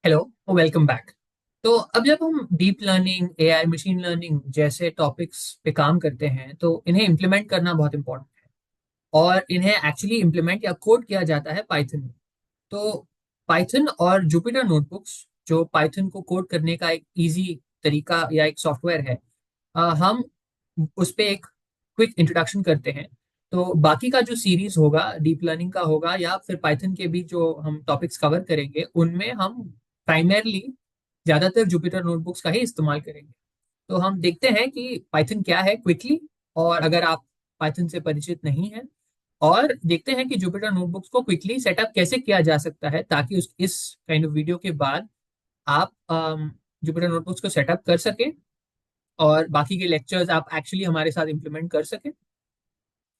Hello, welcome back. तो अब जब हम deep learning, AI, machine learning जैसे टॉपिक्स पे काम करते हैं तो इन्हें इम्प्लीमेंट करना बहुत इंपॉर्टेंट है। और इन्हें एक्चुअली इम्प्लीमेंट या कोड किया जाता है पाइथन में। तो पाइथन और जुपिटर नोटबुक्स जो पाइथन को कोड करने का एक इजी तरीका या एक सॉफ्टवेयर है, हम उस पे एक क्विक इंट्रोडक्शन करते हैं। तो बाकी का जो सीरीज होगा डीप लर्निंग का होगा या फिर पाइथन के भी जो हम टॉपिक्स कवर करेंगे उनमें हम प्राइमरली ज्यादातर जुपिटर नोटबुक्स का ही इस्तेमाल करेंगे। तो हम देखते हैं कि पाइथन क्या है क्विकली, और अगर आप पाइथन से परिचित नहीं हैं, और देखते हैं कि जुपिटर नोटबुक्स को क्विकली सेटअप कैसे किया जा सकता है ताकि उस इस काइंड ऑफ वीडियो के बाद आप जुपिटर नोटबुक्स को सेटअप कर सकें और बाकी के लेक्चर्स आप एक्चुअली हमारे साथ इम्प्लीमेंट कर सकें।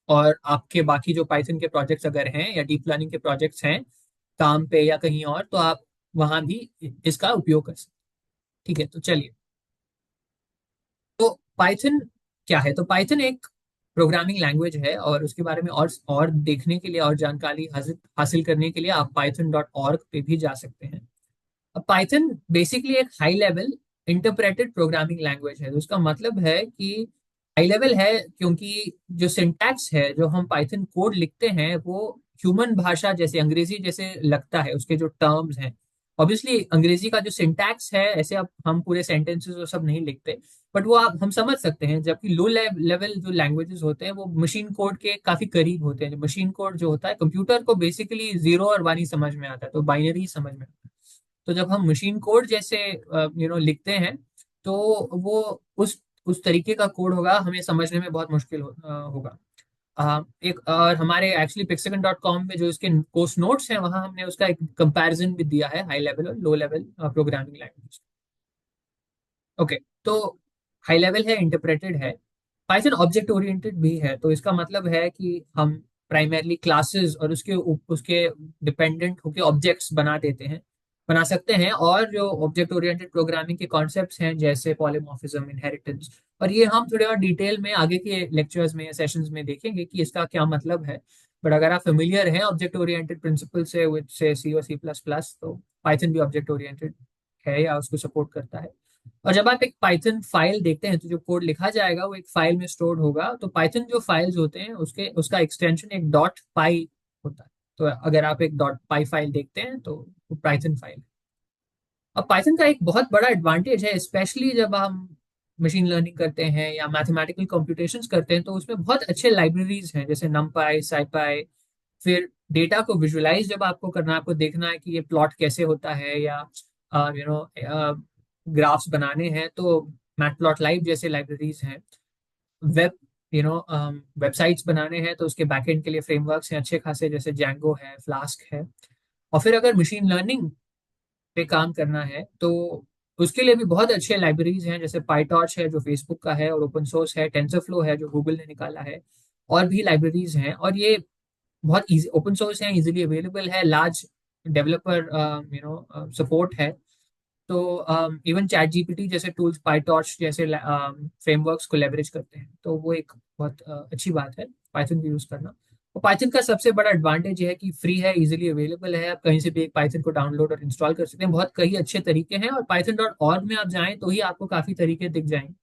और आपके बाकी जो पाइथन के प्रोजेक्ट्स अगर हैं या डीप लर्निंग के प्रोजेक्ट्स हैं काम पे या कहीं और, तो आप वहां भी इसका उपयोग कर सकते हैं। ठीक है, तो चलिए। तो पाइथन क्या है? तो पाइथन एक प्रोग्रामिंग लैंग्वेज है, और उसके बारे में और देखने के लिए और जानकारी हासिल हासिल करने के लिए आप python.org पे भी जा सकते हैं। अब पाइथन बेसिकली एक high level interpreted programming language है। तो उसका मतलब है कि हाई लेवल है क्योंकि जो सिंटैक्स है, जो हम पाइथन कोड लिखते हैं, वो ह्यूमन भाषा जैसे अंग्रेजी जैसे लगता है। उसके जो टर्म्स हैं, ऑब्वियसली अंग्रेजी का जो सिंटैक्स है, ऐसे अब हम पूरे सेंटेंसेस वो सब नहीं लिखते, बट वो आप हम समझ सकते हैं। जबकि लो लेवल जो लैंग्वेजेस होते हैं वो मशीन कोड के काफी करीब होते हैं। मशीन कोड जो होता है कंप्यूटर को बेसिकली जीरो और वन ही समझ में आता है, तो बाइनरी समझ में आता है। तो जब हम मशीन कोड जैसे लिखते हैं, तो वो उस तरीके का कोड होगा, हमें समझने में बहुत मुश्किल होगा। एक और हमारे एक्चुअली pixeln.com में जो इसके कोर्स नोट्स हैं, वहां हमने उसका एक कंपैरिजन भी दिया है हाई लेवल और low level programming language. Okay, तो हाई लेवल है, इंटरप्रेटेड है। पाइथन ऑब्जेक्ट ओरिएंटेड भी है। तो इसका मतलब है कि हम प्राइमरली क्लासेस और उसके डिपेंडेंट होके ऑब्जेक्ट्स बना सकते हैं। और जो ऑब्जेक्ट ओरिएंटेड प्रोग्रामिंग के कॉन्सेप्ट्स हैं जैसे पॉलीमॉर्फिज्म, इनहेरिटेंस, और ये हम थोड़े और डिटेल में आगे के लेक्चर्स में, सेशंस में देखेंगे कि इसका क्या मतलब है। बट अगर आप फेमिलियर हैं ऑब्जेक्ट ओरिएंटेड प्रिंसिपल से, विद से सी और सी प्लस प्लस, तो पाइथन भी ऑब्जेक्ट ओरिएंटेड है या उसको सपोर्ट करता है। और जब आप एक पाइथन फाइल देखते हैं तो जो कोड लिखा जाएगा वो एक फाइल में स्टोर होगा। तो पाइथन जो फाइल्स होते हैं उसके उसका एक्सटेंशन एक डॉट पाई होता है। तो अगर आप एक डॉट पाई फाइल देखते हैं तो वो पाइथन फाइल है। अब पाइथन का एक बहुत बड़ा एडवांटेज है, स्पेशली जब हम मशीन लर्निंग करते हैं या मैथमेटिकल कंप्यूटेशंस करते हैं, तो उसमें बहुत अच्छे लाइब्रेरीज हैं जैसे numpy, scipy। फिर डेटा को विजुअलाइज जब आपको करना है, आपको देखना है कि ये प्लॉट कैसे होता है, या ग्राफ्स बनाने हैं, तो मैटप्लॉटलाइव जैसे लाइब्रेरीज हैं। वेब वेबसाइट्स बनाने हैं तो उसके बैकएंड के लिए फ्रेमवर्क्स हैं अच्छे खासे, जैसे जैंगो है, फ्लास्क है। और फिर अगर मशीन लर्निंग पे काम करना है तो उसके लिए भी बहुत अच्छे लाइब्रेरीज हैं, जैसे पाइटॉर्च है जो फेसबुक का है और ओपन सोर्स है, टेंसरफ्लो है जो गूगल ने निकाला है। और भी लाइब्रेरीज हैं, और ये बहुत इजी ओपन सोर्स है, इजीली अवेलेबल है, लार्ज डेवलपर सपोर्ट है। तो इवन चैट जीपीटी जैसे टूल्स पाइटॉर्च जैसे फ्रेमवर्क्स को लेवरेज करते हैं। तो वो एक बहुत अच्छी बात है पाइथन भी यूज करना। और पाइथन का सबसे बड़ा एडवांटेज है कि फ्री है, इजीली अवेलेबल है, आप कहीं से भी एक पाइथन को डाउनलोड और इंस्टॉल कर सकते हैं। बहुत कई अच्छे तरीके हैं, और python.org में आप जाएं तो ही आपको काफी तरीके दिख जाएंगे।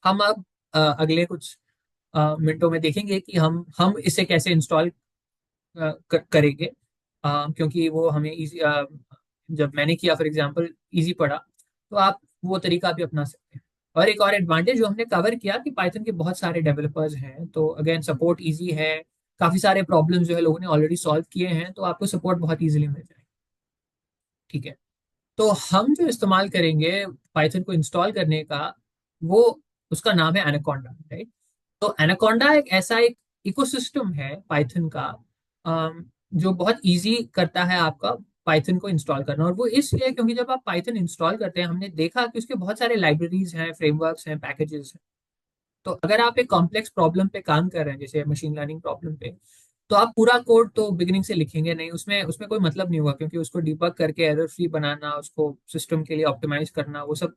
हम अब अगले कुछ मिनटों में देखेंगे कि हम इसे कैसे इंस्टॉल करेंगे। क्योंकि वो हमें इजी, जब मैंने किया फॉर एग्जांपल, इजी पड़ा, तो आप वो तरीका भी अपना सकते हैं। और एक और एडवांटेज जो हमने कवर किया कि पाइथन के बहुत सारे डेवलपर्स हैं, तो अगेन सपोर्ट इजी है। काफी सारे प्रॉब्लम्स जो है लोगों ने ऑलरेडी सॉल्व किए हैं, तो आपको सपोर्ट बहुत इजीली मिल जाएगा। ठीक है, तो हम जो इस्तेमाल करेंगे पाइथन को इंस्टॉल करने का, वो उसका नाम है एनाकोंडा, राइट? तो एनाकोंडा एक ऐसा एक इकोसिस्टम है पाइथन का, जो बहुत इजी करता है आपका पाइथन को इंस्टॉल करना। और वो इसलिए क्योंकि जब आप पाइथन इंस्टॉल करते हैं, हमने देखा कि उसके बहुत सारे लाइब्रेरीज हैं, फ्रेमवर्क्स हैं, पैकेजेस हैं। तो अगर आप एक कॉम्प्लेक्स प्रॉब्लम पे काम कर रहे हैं जैसे मशीन लर्निंग प्रॉब्लम पे, तो आप पूरा कोड तो बिगिनिंग से लिखेंगे नहीं, उसमें उसमें कोई मतलब नहीं होगा, क्योंकि उसको डिबग करके एरर फ्री बनाना, उसको सिस्टम के लिए ऑप्टिमाइज करना, वो सब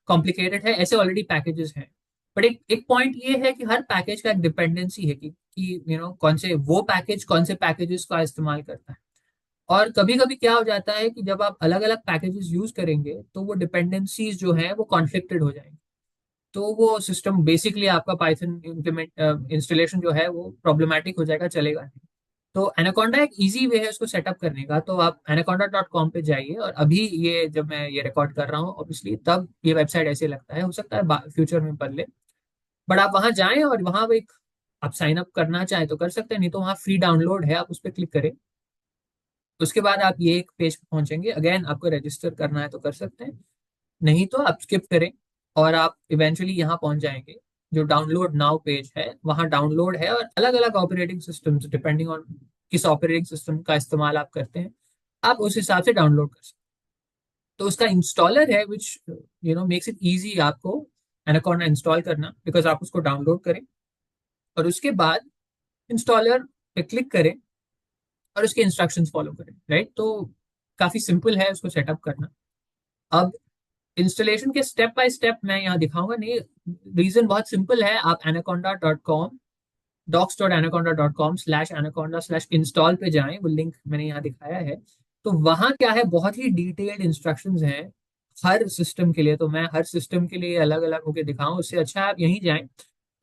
कॉम्प्लिकेटेड है। ऐसे ऑलरेडी पैकेजेस हैं। बट एक एक पॉइंट ये है कि हर पैकेज का एक डिपेंडेंसी है कि कौन से पैकेजेस का इस्तेमाल करता है। और कभी कभी क्या हो जाता है कि जब आप अलग अलग पैकेजेस यूज करेंगे तो वो डिपेंडेंसीज जो है वो कॉन्फ्लिक्टेड हो जाएंगे, तो वो सिस्टम बेसिकली आपका पाइथन इम्प्लीमेंट इंस्टॉलेशन जो है वो प्रॉब्लमेटिक हो जाएगा, चलेगा नहीं। तो एनाकोंडा एक इजी वे है उसको सेटअप करने का। तो आप anaconda.com पे जाइए, और अभी ये जब मैं ये रिकॉर्ड कर रहा हूँ ऑब्वियसली तब ये वेबसाइट ऐसे लगता है, हो सकता है फ्यूचर में बदले, बट आप वहां जाएं और वहां एक आप साइन अप करना चाहें तो कर सकते हैं, नहीं तो वहाँ फ्री डाउनलोड है, आप उस पर क्लिक करें। उसके बाद आप ये एक पेज पे पहुंचेंगे, अगेन आपको रजिस्टर करना है तो कर सकते हैं, नहीं तो आप स्किप करें और आप इवेंचुअली यहाँ पहुंच जाएंगे। जो डाउनलोड नाउ पेज है वहाँ डाउनलोड है, और अलग अलग ऑपरेटिंग सिस्टम्स डिपेंडिंग ऑन किस ऑपरेटिंग सिस्टम का इस्तेमाल आप करते हैं, आप उस हिसाब से डाउनलोड कर सकते हैं। तो उसका इंस्टॉलर है विच मेक्स इट इजी आपको एनाकोंडा इंस्टॉल करना, बिकॉज आप उसको डाउनलोड करें और उसके बाद इंस्टॉलर पे क्लिक करें और उसके इंस्ट्रक्शंस फॉलो करें, राइट। तो काफी सिंपल है उसको सेटअप करना। अब इंस्टॉलेशन के स्टेप बाय स्टेप मैं यहाँ दिखाऊंगा नहीं, रीजन बहुत सिंपल है। आप anaconda.com docs.anaconda.com/anaconda/install पे जाएं, वो लिंक मैंने यहाँ दिखाया है। तो वहाँ क्या है, बहुत ही डिटेल्ड इंस्ट्रक्शंस हैं हर सिस्टम के लिए, तो मैं हर सिस्टम के लिए अलग अलग होकर दिखाऊं, उससे अच्छा है आप यहीं जाएं।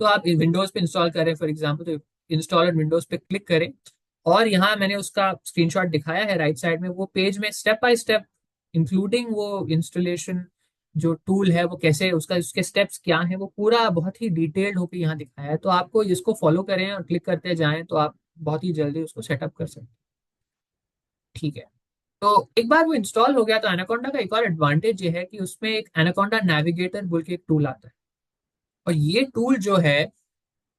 तो आप विंडोज पे इंस्टॉल करें फॉर एग्जाम्पल, तो इंस्टॉलर विंडोज पे क्लिक करें, और यहाँ मैंने उसका स्क्रीनशॉट दिखाया है राइट साइड में, वो पेज में स्टेप बाय स्टेप इंक्लूडिंग वो इंस्टॉलेशन जो टूल है वो कैसे, उसका उसके स्टेप्स क्या हैं, वो पूरा बहुत ही डिटेल्ड होकर यहाँ दिखाया है। तो आपको इसको फॉलो करें और क्लिक करते जाएं तो आप बहुत ही जल्दी उसको सेटअप कर सकते हैं। ठीक है। तो एक बार वो इंस्टॉल हो गया तो एनाकोंडा का एक और एडवांटेज ये है कि उसमें एक एनाकोंडा नेविगेटर बोल के एक टूल आता है, और ये टूल जो है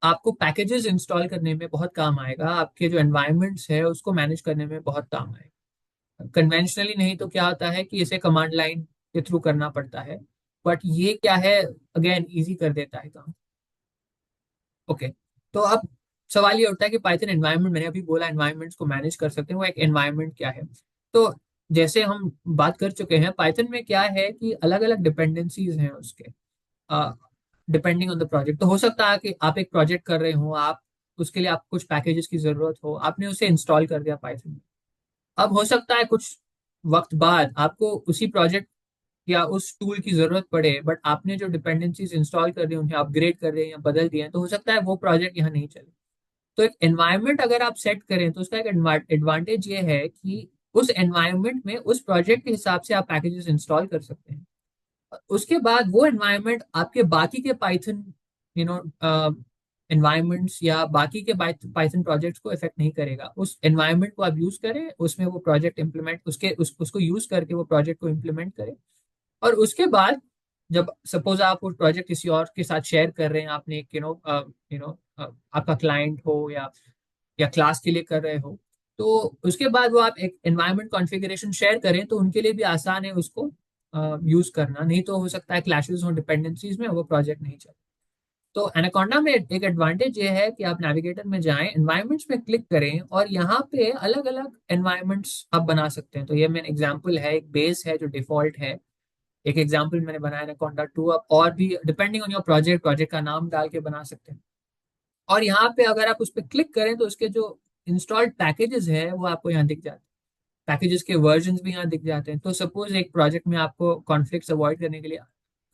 आपको पैकेजेस इंस्टॉल करने में बहुत काम आएगा, आपके जो एनवायरनमेंट्स है उसको मैनेज करने में बहुत काम आएगा। कन्वेंशनली नहीं तो क्या होता है कि इसे कमांड लाइन के थ्रू करना पड़ता है, बट ये क्या है, अगेन इजी कर देता है काम। ओके। तो अब सवाल ये उठता है कि पाइथन एनवायरनमेंट, मैंने अभी बोला एनवायरनमेंट्स को मैनेज कर सकते हैं, वो एक एनवायरनमेंट क्या है। तो जैसे हम बात कर चुके हैं, पाइथन में क्या है कि अलग अलग डिपेंडेंसीज हैं उसके, डिपेंडिंग ऑन द प्रोजेक्ट। तो हो सकता है कि आप एक प्रोजेक्ट कर रहे हो, आप उसके लिए आपको कुछ पैकेजेस की जरूरत हो, आपने उसे इंस्टॉल कर दिया पाइथन में। अब हो सकता है कुछ वक्त बाद आपको उसी प्रोजेक्ट या उस टूल की जरूरत पड़े, बट आपने जो डिपेंडेंसीज इंस्टॉल कर दी उन्हें अपग्रेड कर रहे हैं या बदल दिए हैं, तो हो सकता है वो प्रोजेक्ट यहाँ नहीं चले। तो एक एनवायरनमेंट अगर आप सेट करें तो उसका एक एडवांटेज ये है कि उस एनवायरनमेंट में उस प्रोजेक्ट के हिसाब से आप पैकेजेस इंस्टॉल कर सकते हैं। उसके बाद वो एनवायरनमेंट आपके बाकी के पाइथन यू नो एनवायरनमेंट्स या बाकी के पाइथन प्रोजेक्ट्स को इफेक्ट नहीं करेगा। उस एनवायरनमेंट को आप यूज करें, उसमें वो प्रोजेक्ट इंप्लीमेंट उसको यूज करके वो प्रोजेक्ट को इंप्लीमेंट करें। और उसके बाद जब सपोज आप वो प्रोजेक्ट किसी और के साथ शेयर कर रहे हैं, आपने एक आपका क्लाइंट हो या क्लास के लिए कर रहे हो, तो उसके बाद वो आप एक एनवायरनमेंट कॉन्फ़िगरेशन शेयर करें तो उनके लिए भी आसान है उसको यूज करना, नहीं तो हो सकता है क्लैशेस हो डिपेंडेंसीज में, वो प्रोजेक्ट नहीं चले। तो एनाकोंडा में एक एडवांटेज ये है कि आप नेविगेटर में जाएं, एनवायरनमेंट्स में क्लिक करें, और यहाँ पे अलग अलग एनवायरनमेंट्स आप बना सकते हैं। तो ये मेन एग्जांपल है, एक बेस है जो डिफॉल्ट है, एक एग्जांपल मैंने बनाया एनाकोंडा 2, आप और भी depending on your project project का नाम डाल के बना सकते हैं। और यहाँ पे अगर आप उस पर क्लिक करें तो उसके जो इंस्टॉल्ड पैकेजेस है वो आपको यहाँ दिख जाते हैं, पैकेजेस के वर्जन भी यहाँ दिख जाते हैं। तो सपोज एक प्रोजेक्ट में आपको कॉन्फ्लिक्ट्स अवॉइड करने के लिए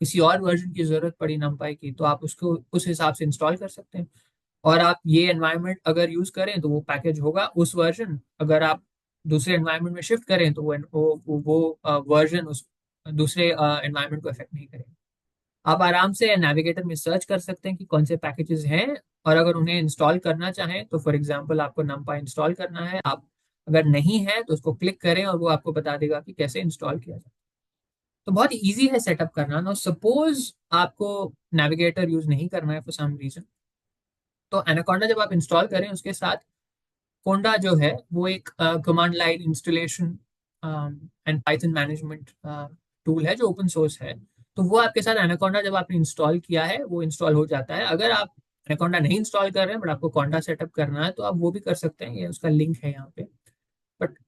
किसी और वर्जन की जरूरत पड़ी numpy की, तो आप उसको उस हिसाब से इंस्टॉल कर सकते हैं। और आप ये एनवायरनमेंट अगर यूज करें तो वो पैकेज होगा उस वर्जन, अगर आप दूसरे एनवायरनमेंट में शिफ्ट करें तो वो वर्जन उस दूसरे एनवायरनमेंट को इफेक्ट नहीं करेगा। आप आराम से नेविगेटर में सर्च कर सकते हैं कि कौन से पैकेजेस हैं, और अगर उन्हें इंस्टॉल करना चाहें तो फॉर एग्जांपल आपको numpy इंस्टॉल करना है, आप अगर नहीं है तो उसको क्लिक करें और वो आपको बता देगा कि कैसे इंस्टॉल किया जाए। तो बहुत इजी है सेटअप करना ना। सपोज आपको नेविगेटर यूज नहीं करना है फॉर सम रीजन, तो एनाकोंडा जब आप इंस्टॉल करें उसके साथ कोंडा जो है वो एक command line installation and Python management tool है जो ओपन सोर्स है। तो वो आपके साथ एनाकोंडा जब आपने इंस्टॉल किया है वो इंस्टॉल हो जाता है। अगर आप एनाकोंडा नहीं इंस्टॉल कर रहे हैं बट आपको कोंडा सेटअप करना है तो आप वो भी कर सकते हैं, ये उसका लिंक है यहाँ पे। बट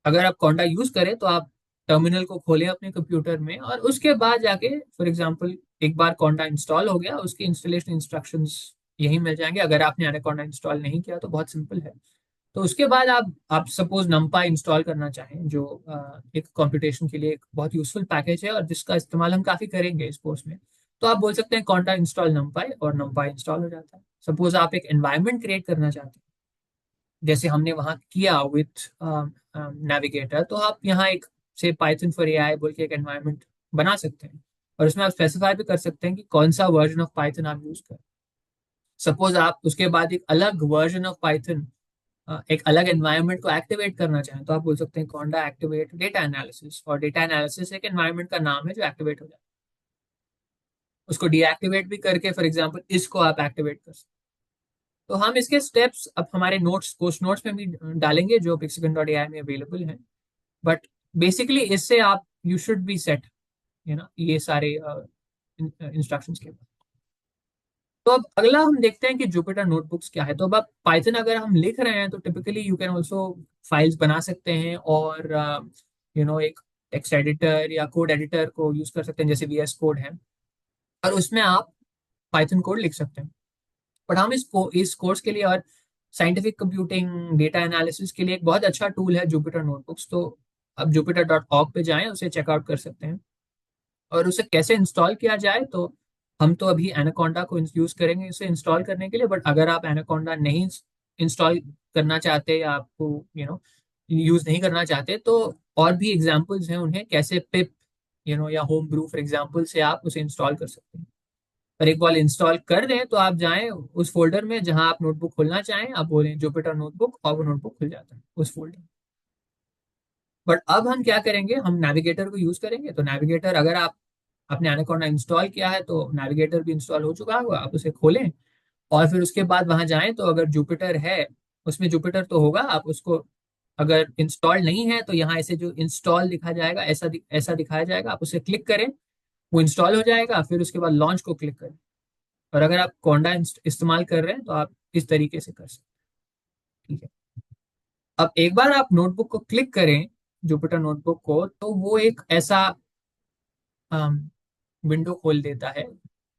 अगर आप कोंडा यूज करें तो आप टर्मिनल को खोलें अपने कंप्यूटर में, और उसके बाद जाके फॉर एग्जांपल एक बार कोंडा इंस्टॉल हो गया उसकी इंस्टॉलेशन इंस्ट्रक्शंस यही मिल जाएंगे। अगर आपने एनाकोंडा इंस्टॉल नहीं किया तो बहुत सिंपल है, तो उसके बाद आप सपोज नमपा इंस्टॉल करना चाहें, जो एक कंप्यूटेशन के लिए एक बहुत यूजफुल पैकेज है और जिसका इस्तेमाल हम काफी करेंगे इस कोर्स में। तो आप बोल सकते हैं कॉन्टा इंस्टॉल नमपाई, और नमपाई इंस्टॉल हो जाता है। सपोज आप एक एनवायरनमेंट क्रिएट करना चाहते हैं, जैसे हमने वहाँ किया विथ नेविगेटर, तो आप यहाँ एक से पाइथन फॉर एआई बोल के एक एनवायरनमेंट बना सकते हैं। और उसमें आप स्पेसिफाई भी कर सकते हैं कि कौन सा वर्जन ऑफ पाइथन आप यूज करें। सपोज आप उसके बाद एक अलग वर्जन ऑफ पाइथन, एक अलग एनवायरनमेंट को एक्टिवेट करना चाहें, तो आप बोल सकते हैं कॉन्डा एक्टिवेट डेटा एनालिसिस, और डेटा एनालिसिस एक एनवायरनमेंट का नाम है जो एक्टिवेट हो जाए। उसको डीएक्टिवेट भी करके फॉर एग्जांपल इसको आप एक्टिवेट कर सकते हैं। तो हम इसके स्टेप्स अब हमारे नोट्स, कोर्स नोट्स में भी डालेंगे जो pixicon.ai में अवेलेबल हैं। बट बेसिकली इससे आप यू शुड बी सेट, ये सारे इंस्ट्रक्शंस के बाद। तो अब अगला हम देखते हैं कि जुपिटर नोटबुक्स क्या है। तो अब पाइथन अगर हम लिख रहे हैं तो typically you can also files बना सकते हैं, और एक टेक्स्ट एडिटर या कोड एडिटर को यूज कर सकते हैं, जैसे वीएस कोड है, और उसमें आप पाइथन कोड लिख सकते हैं। बट हम इस कोर्स के लिए और साइंटिफिक कंप्यूटिंग डेटा एनालिसिस के लिए एक बहुत अच्छा टूल है जुपिटर नोटबुक्स। तो आप jupyter.org पे जाएं, उसे चेकआउट कर सकते हैं। और उसे कैसे इंस्टॉल किया जाए, तो हम तो अभी एनाकोंडा को यूज करेंगे इसे इंस्टॉल करने के लिए। बट अगर आप एनाकोंडा नहीं इंस्टॉल करना चाहते, या आपको यूज नहीं करना चाहते, तो और भी एग्जांपल्स हैं उन्हें कैसे पिप या होम ब्रू फॉर एग्जांपल से आप उसे इंस्टॉल कर सकते हैं। और एक बार इंस्टॉल कर दें तो आप जाएं उस फोल्डर में जहां आप नोटबुक खोलना चाहें, आप बोलें जुपिटर नोटबुक, और वो नोटबुक खुल जाता है उस फोल्डर। बट अब हम क्या करेंगे, हम नेविगेटर को यूज करेंगे। तो नेविगेटर, अगर आप आपने एनाकोंडा इंस्टॉल किया है तो नेविगेटर भी इंस्टॉल हो चुका होगा, आप उसे खोलें। और फिर उसके बाद वहां जाएं, तो अगर जुपिटर है, उसमें जुपिटर तो होगा, आप उसको, अगर इंस्टॉल नहीं है तो यहाँ ऐसे जो इंस्टॉल लिखा जाएगा, ऐसा दिखाया जाएगा, आप उसे क्लिक करें, वो इंस्टॉल हो जाएगा। फिर उसके बाद लॉन्च को क्लिक करें। और अगर आप कोंडा इस्तेमाल कर रहे हैं तो आप इस तरीके से कर सकते हैं। ठीक है। अब एक बार आप नोटबुक को क्लिक करें, जुपिटर नोटबुक को, तो वो एक ऐसा विंडो खोल देता है,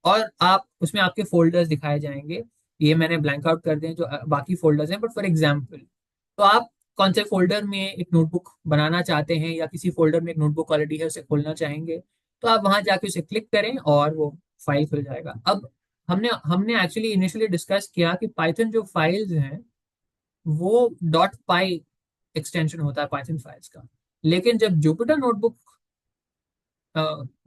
और आप उसमें आपके फोल्डर्स दिखाए जाएंगे। ये मैंने ब्लैंक आउट कर दिए जो बाकी फोल्डर्स हैं, बट फॉर एग्जांपल, तो आप कौन से फोल्डर में एक नोटबुक बनाना चाहते हैं, या किसी फोल्डर में एक नोटबुक ऑलरेडी है उसे खोलना चाहेंगे, तो आप वहां जाके उसे क्लिक करें और वो फाइल खुल जाएगा। अब हमने हमने एक्चुअली इनिशियली डिस्कस किया कि पाइथन जो फाइल्स हैं वो डॉट पाई एक्सटेंशन होता है पाइथन फाइल्स का। लेकिन जब जुपिटर नोटबुक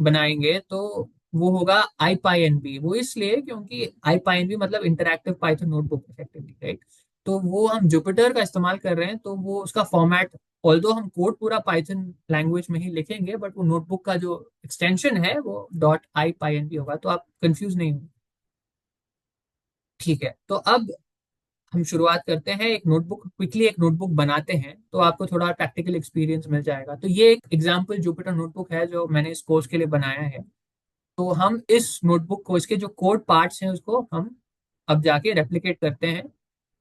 बनाएंगे तो वो होगा आई पाई एन बी। वो इसलिए क्योंकि आई पाई एन बी मतलब interactive Python notebook effectively, right. तो वो हम जुपिटर का इस्तेमाल कर रहे हैं, तो वो उसका फॉर्मेट, ऑल्दो हम कोड पूरा पाइथन लैंग्वेज में ही लिखेंगे, बट वो नोटबुक का जो एक्सटेंशन है वो dot I py N B होगा, तो आप कंफ्यूज नहीं होंगे। ठीक है। तो अब हम शुरुआत करते हैं, एक नोटबुक, क्विकली एक नोटबुक बनाते हैं, तो आपको थोड़ा प्रैक्टिकल एक्सपीरियंस मिल जाएगा। तो ये एक एग्जांपल जुपिटर नोटबुक है जो मैंने इस कोर्स के लिए बनाया है। तो हम इस नोटबुक को, इसके जो कोड पार्ट्स हैं उसको हम अब जाके रेप्लिकेट करते हैं।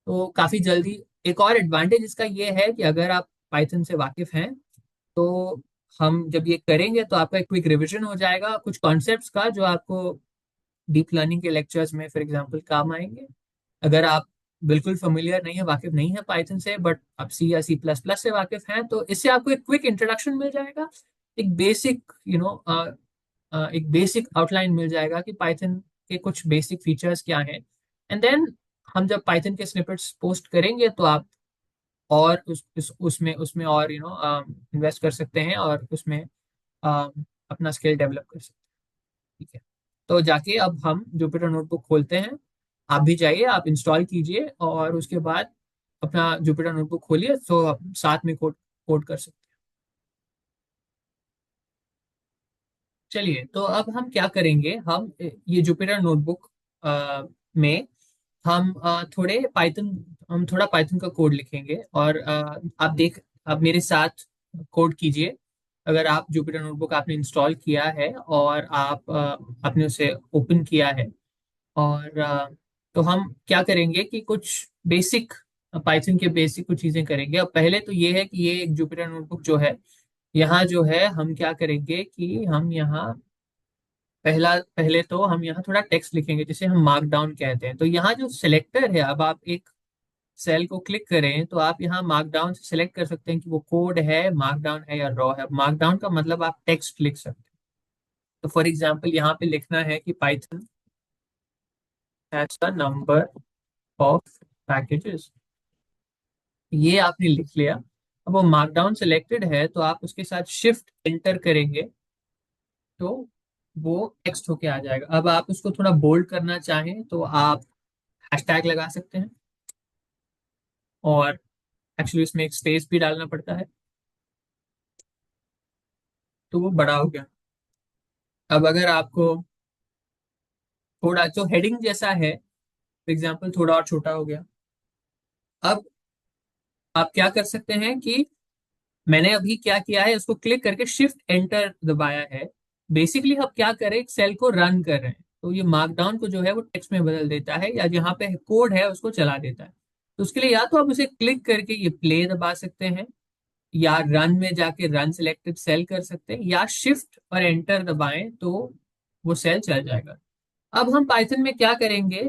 तो काफी जल्दी, एक और एडवांटेज इसका ये है कि अगर आप पाइथन से वाकिफ हैं, तो हम जब ये करेंगे तो आपका एक क्विक रिवीजन हो जाएगा कुछ कॉन्सेप्ट्स का, जो आपको डीप लर्निंग के लेक्चर्स में फॉर एग्जांपल काम आएंगे। अगर आप बिल्कुल फेमिलियर नहीं है, वाकिफ नहीं है पाइथन से, बट आप सी या सी प्लस प्लस से वाकिफ हैं, तो इससे आपको एक क्विक इंट्रोडक्शन मिल जाएगा, एक बेसिक एक बेसिक आउटलाइन मिल जाएगा कि पाइथन के कुछ बेसिक फीचर्स क्या हैं। एंड देन हम जब पाइथन के स्निपेट्स पोस्ट करेंगे तो आप और उसमें उसमें और इन्वेस्ट कर सकते हैं, और उसमें अपना स्किल डेवलप कर सकते हैं। ठीक है। तो जाके अब हम जुपिटर नोटबुक खोलते हैं। आप भी जाइए, आप इंस्टॉल कीजिए, और उसके बाद अपना जुपिटर नोटबुक खोलिए, तो आप साथ में कोड कोड कर सकते हैं। चलिए, तो अब हम क्या करेंगे, हम ये जुपिटर नोटबुक में हम थोड़ा पाइथन का कोड लिखेंगे। और आप मेरे साथ कोड कीजिए। अगर आप जुपिटर नोटबुक आपने इंस्टॉल किया है और आपने उसे ओपन किया है, और तो हम क्या करेंगे कि कुछ बेसिक पाइथन के बेसिक कुछ चीजें करेंगे। अब पहले तो ये है कि ये एक जुपिटर नोटबुक जो है, यहाँ जो है हम क्या करेंगे कि हम यहाँ पहले तो हम यहाँ थोड़ा टेक्स्ट लिखेंगे, जिसे हम मार्क डाउन कहते हैं। तो यहाँ जो सिलेक्टर है, अब आप एक सेल को क्लिक करें तो आप यहाँ मार्कडाउन से सिलेक्ट कर सकते हैं कि वो कोड है, मार्कडाउन है या रॉ है। मार्कडाउन का मतलब आप टेक्स्ट लिख सकते हैं। तो फॉर एग्जाम्पल यहाँ पे लिखना है कि Python has the number of packages, ये आपने लिख लिया। अब वो मार्कडाउन सिलेक्टेड है तो आप उसके साथ शिफ्ट एंटर करेंगे तो वो टेक्स्ट होके आ जाएगा। अब आप उसको थोड़ा बोल्ड करना चाहें तो आप हैशटैग लगा सकते हैं, और एक्चुअली इसमें एक स्पेस भी डालना पड़ता है, तो वो बड़ा हो गया। अब अगर आपको थोड़ा जो हेडिंग जैसा है, फॉर एग्जाम्पल थोड़ा और छोटा हो गया। अब आप क्या कर सकते हैं कि मैंने अभी क्या किया है, उसको क्लिक करके शिफ्ट एंटर दबाया है। बेसिकली हम क्या करें, एक सेल को रन कर रहे हैं, तो ये मार्कडाउन को जो है वो टेक्स्ट में बदल देता है, या जहाँ पे कोड है उसको चला देता है। तो उसके लिए या तो आप उसे क्लिक करके ये प्ले दबा सकते हैं, या रन में जाके रन सिलेक्टेड सेल कर सकते हैं, या शिफ्ट और एंटर दबाएं तो वो सेल चल जाएगा। अब हम पाइथन में क्या करेंगे,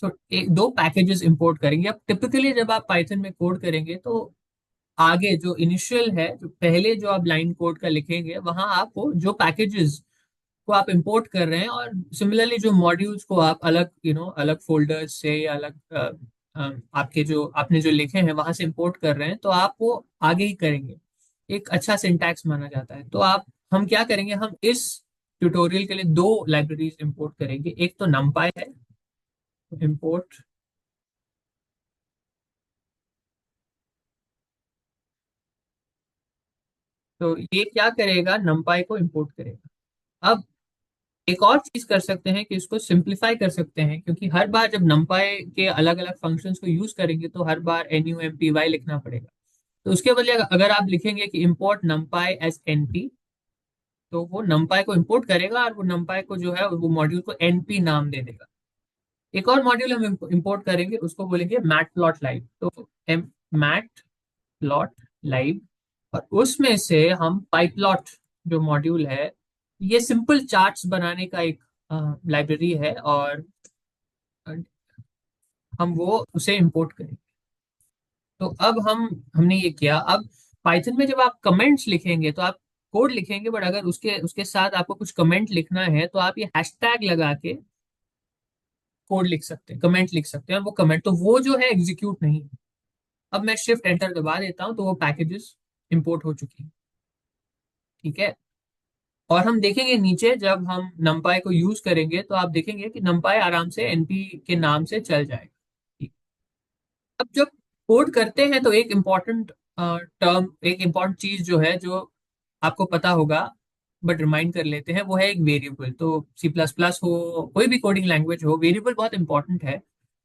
तो एक दो पैकेजेस इंपोर्ट करेंगे। अब टिपिकली जब आप पाइथन में कोड करेंगे तो आगे जो इनिशियल है, जो पहले जो आप लाइन कोड का लिखेंगे, वहां आपको जो पैकेजेस को आप इंपोर्ट कर रहे हैं, और सिमिलरली जो मॉड्यूल्स को आप अलग अलग फोल्डर्स से या अलग आपके जो आपने जो लिखे हैं वहां से इंपोर्ट कर रहे हैं, तो आप वो आगे ही करेंगे। एक अच्छा सिंटैक्स माना जाता है। तो आप हम क्या करेंगे, हम इस ट्यूटोरियल के लिए दो लाइब्रेरीज इंपोर्ट करेंगे। एक तो numpy है, इंपोर्ट। तो ये क्या करेगा, numpy को इंपोर्ट करेगा। अब एक और चीज कर सकते हैं कि इसको सिंप्लीफाई कर सकते हैं, क्योंकि हर बार जब numpy के अलग अलग फंक्शंस को यूज करेंगे तो हर बार numpy लिखना पड़ेगा। तो उसके बदले अगर आप लिखेंगे कि import numpy as np, तो वो numpy को इंपोर्ट करेगा और वो numpy को जो है वो मॉड्यूल को np नाम दे देगा। एक और मॉड्यूल हम इंपोर्ट करेंगे, उसको बोलेंगे matplotlib। तो matplotlib, और उसमें से हम pyplot जो मॉड्यूल है, ये सिंपल चार्ट्स बनाने का एक लाइब्रेरी है, और हम वो उसे इंपोर्ट करेंगे। तो अब हमने ये किया। अब पाइथन में जब आप कमेंट्स लिखेंगे तो आप कोड लिखेंगे, बट अगर उसके उसके साथ आपको कुछ कमेंट लिखना है तो आप ये हैशटैग लगा के कोड लिख सकते हैं, कमेंट लिख सकते हैं, और वो कमेंट तो वो जो है एग्जीक्यूट नहीं है। अब मैं शिफ्ट एंटर दबा देता हूँ तो वो पैकेजेस इंपोर्ट हो चुकी हैं। ठीक है। और हम देखेंगे नीचे जब हम numpy को यूज करेंगे तो आप देखेंगे कि numpy आराम से np के नाम से चल जाएगा। ठीक। अब जब कोड करते हैं तो एक इम्पॉर्टेंट टर्म, एक इम्पॉर्टेंट चीज जो है, जो आपको पता होगा बट रिमाइंड कर लेते हैं, वो है एक वेरिएबल। तो सी प्लस प्लस हो, कोई भी कोडिंग लैंग्वेज हो, वेरिएबल बहुत इंपॉर्टेंट है,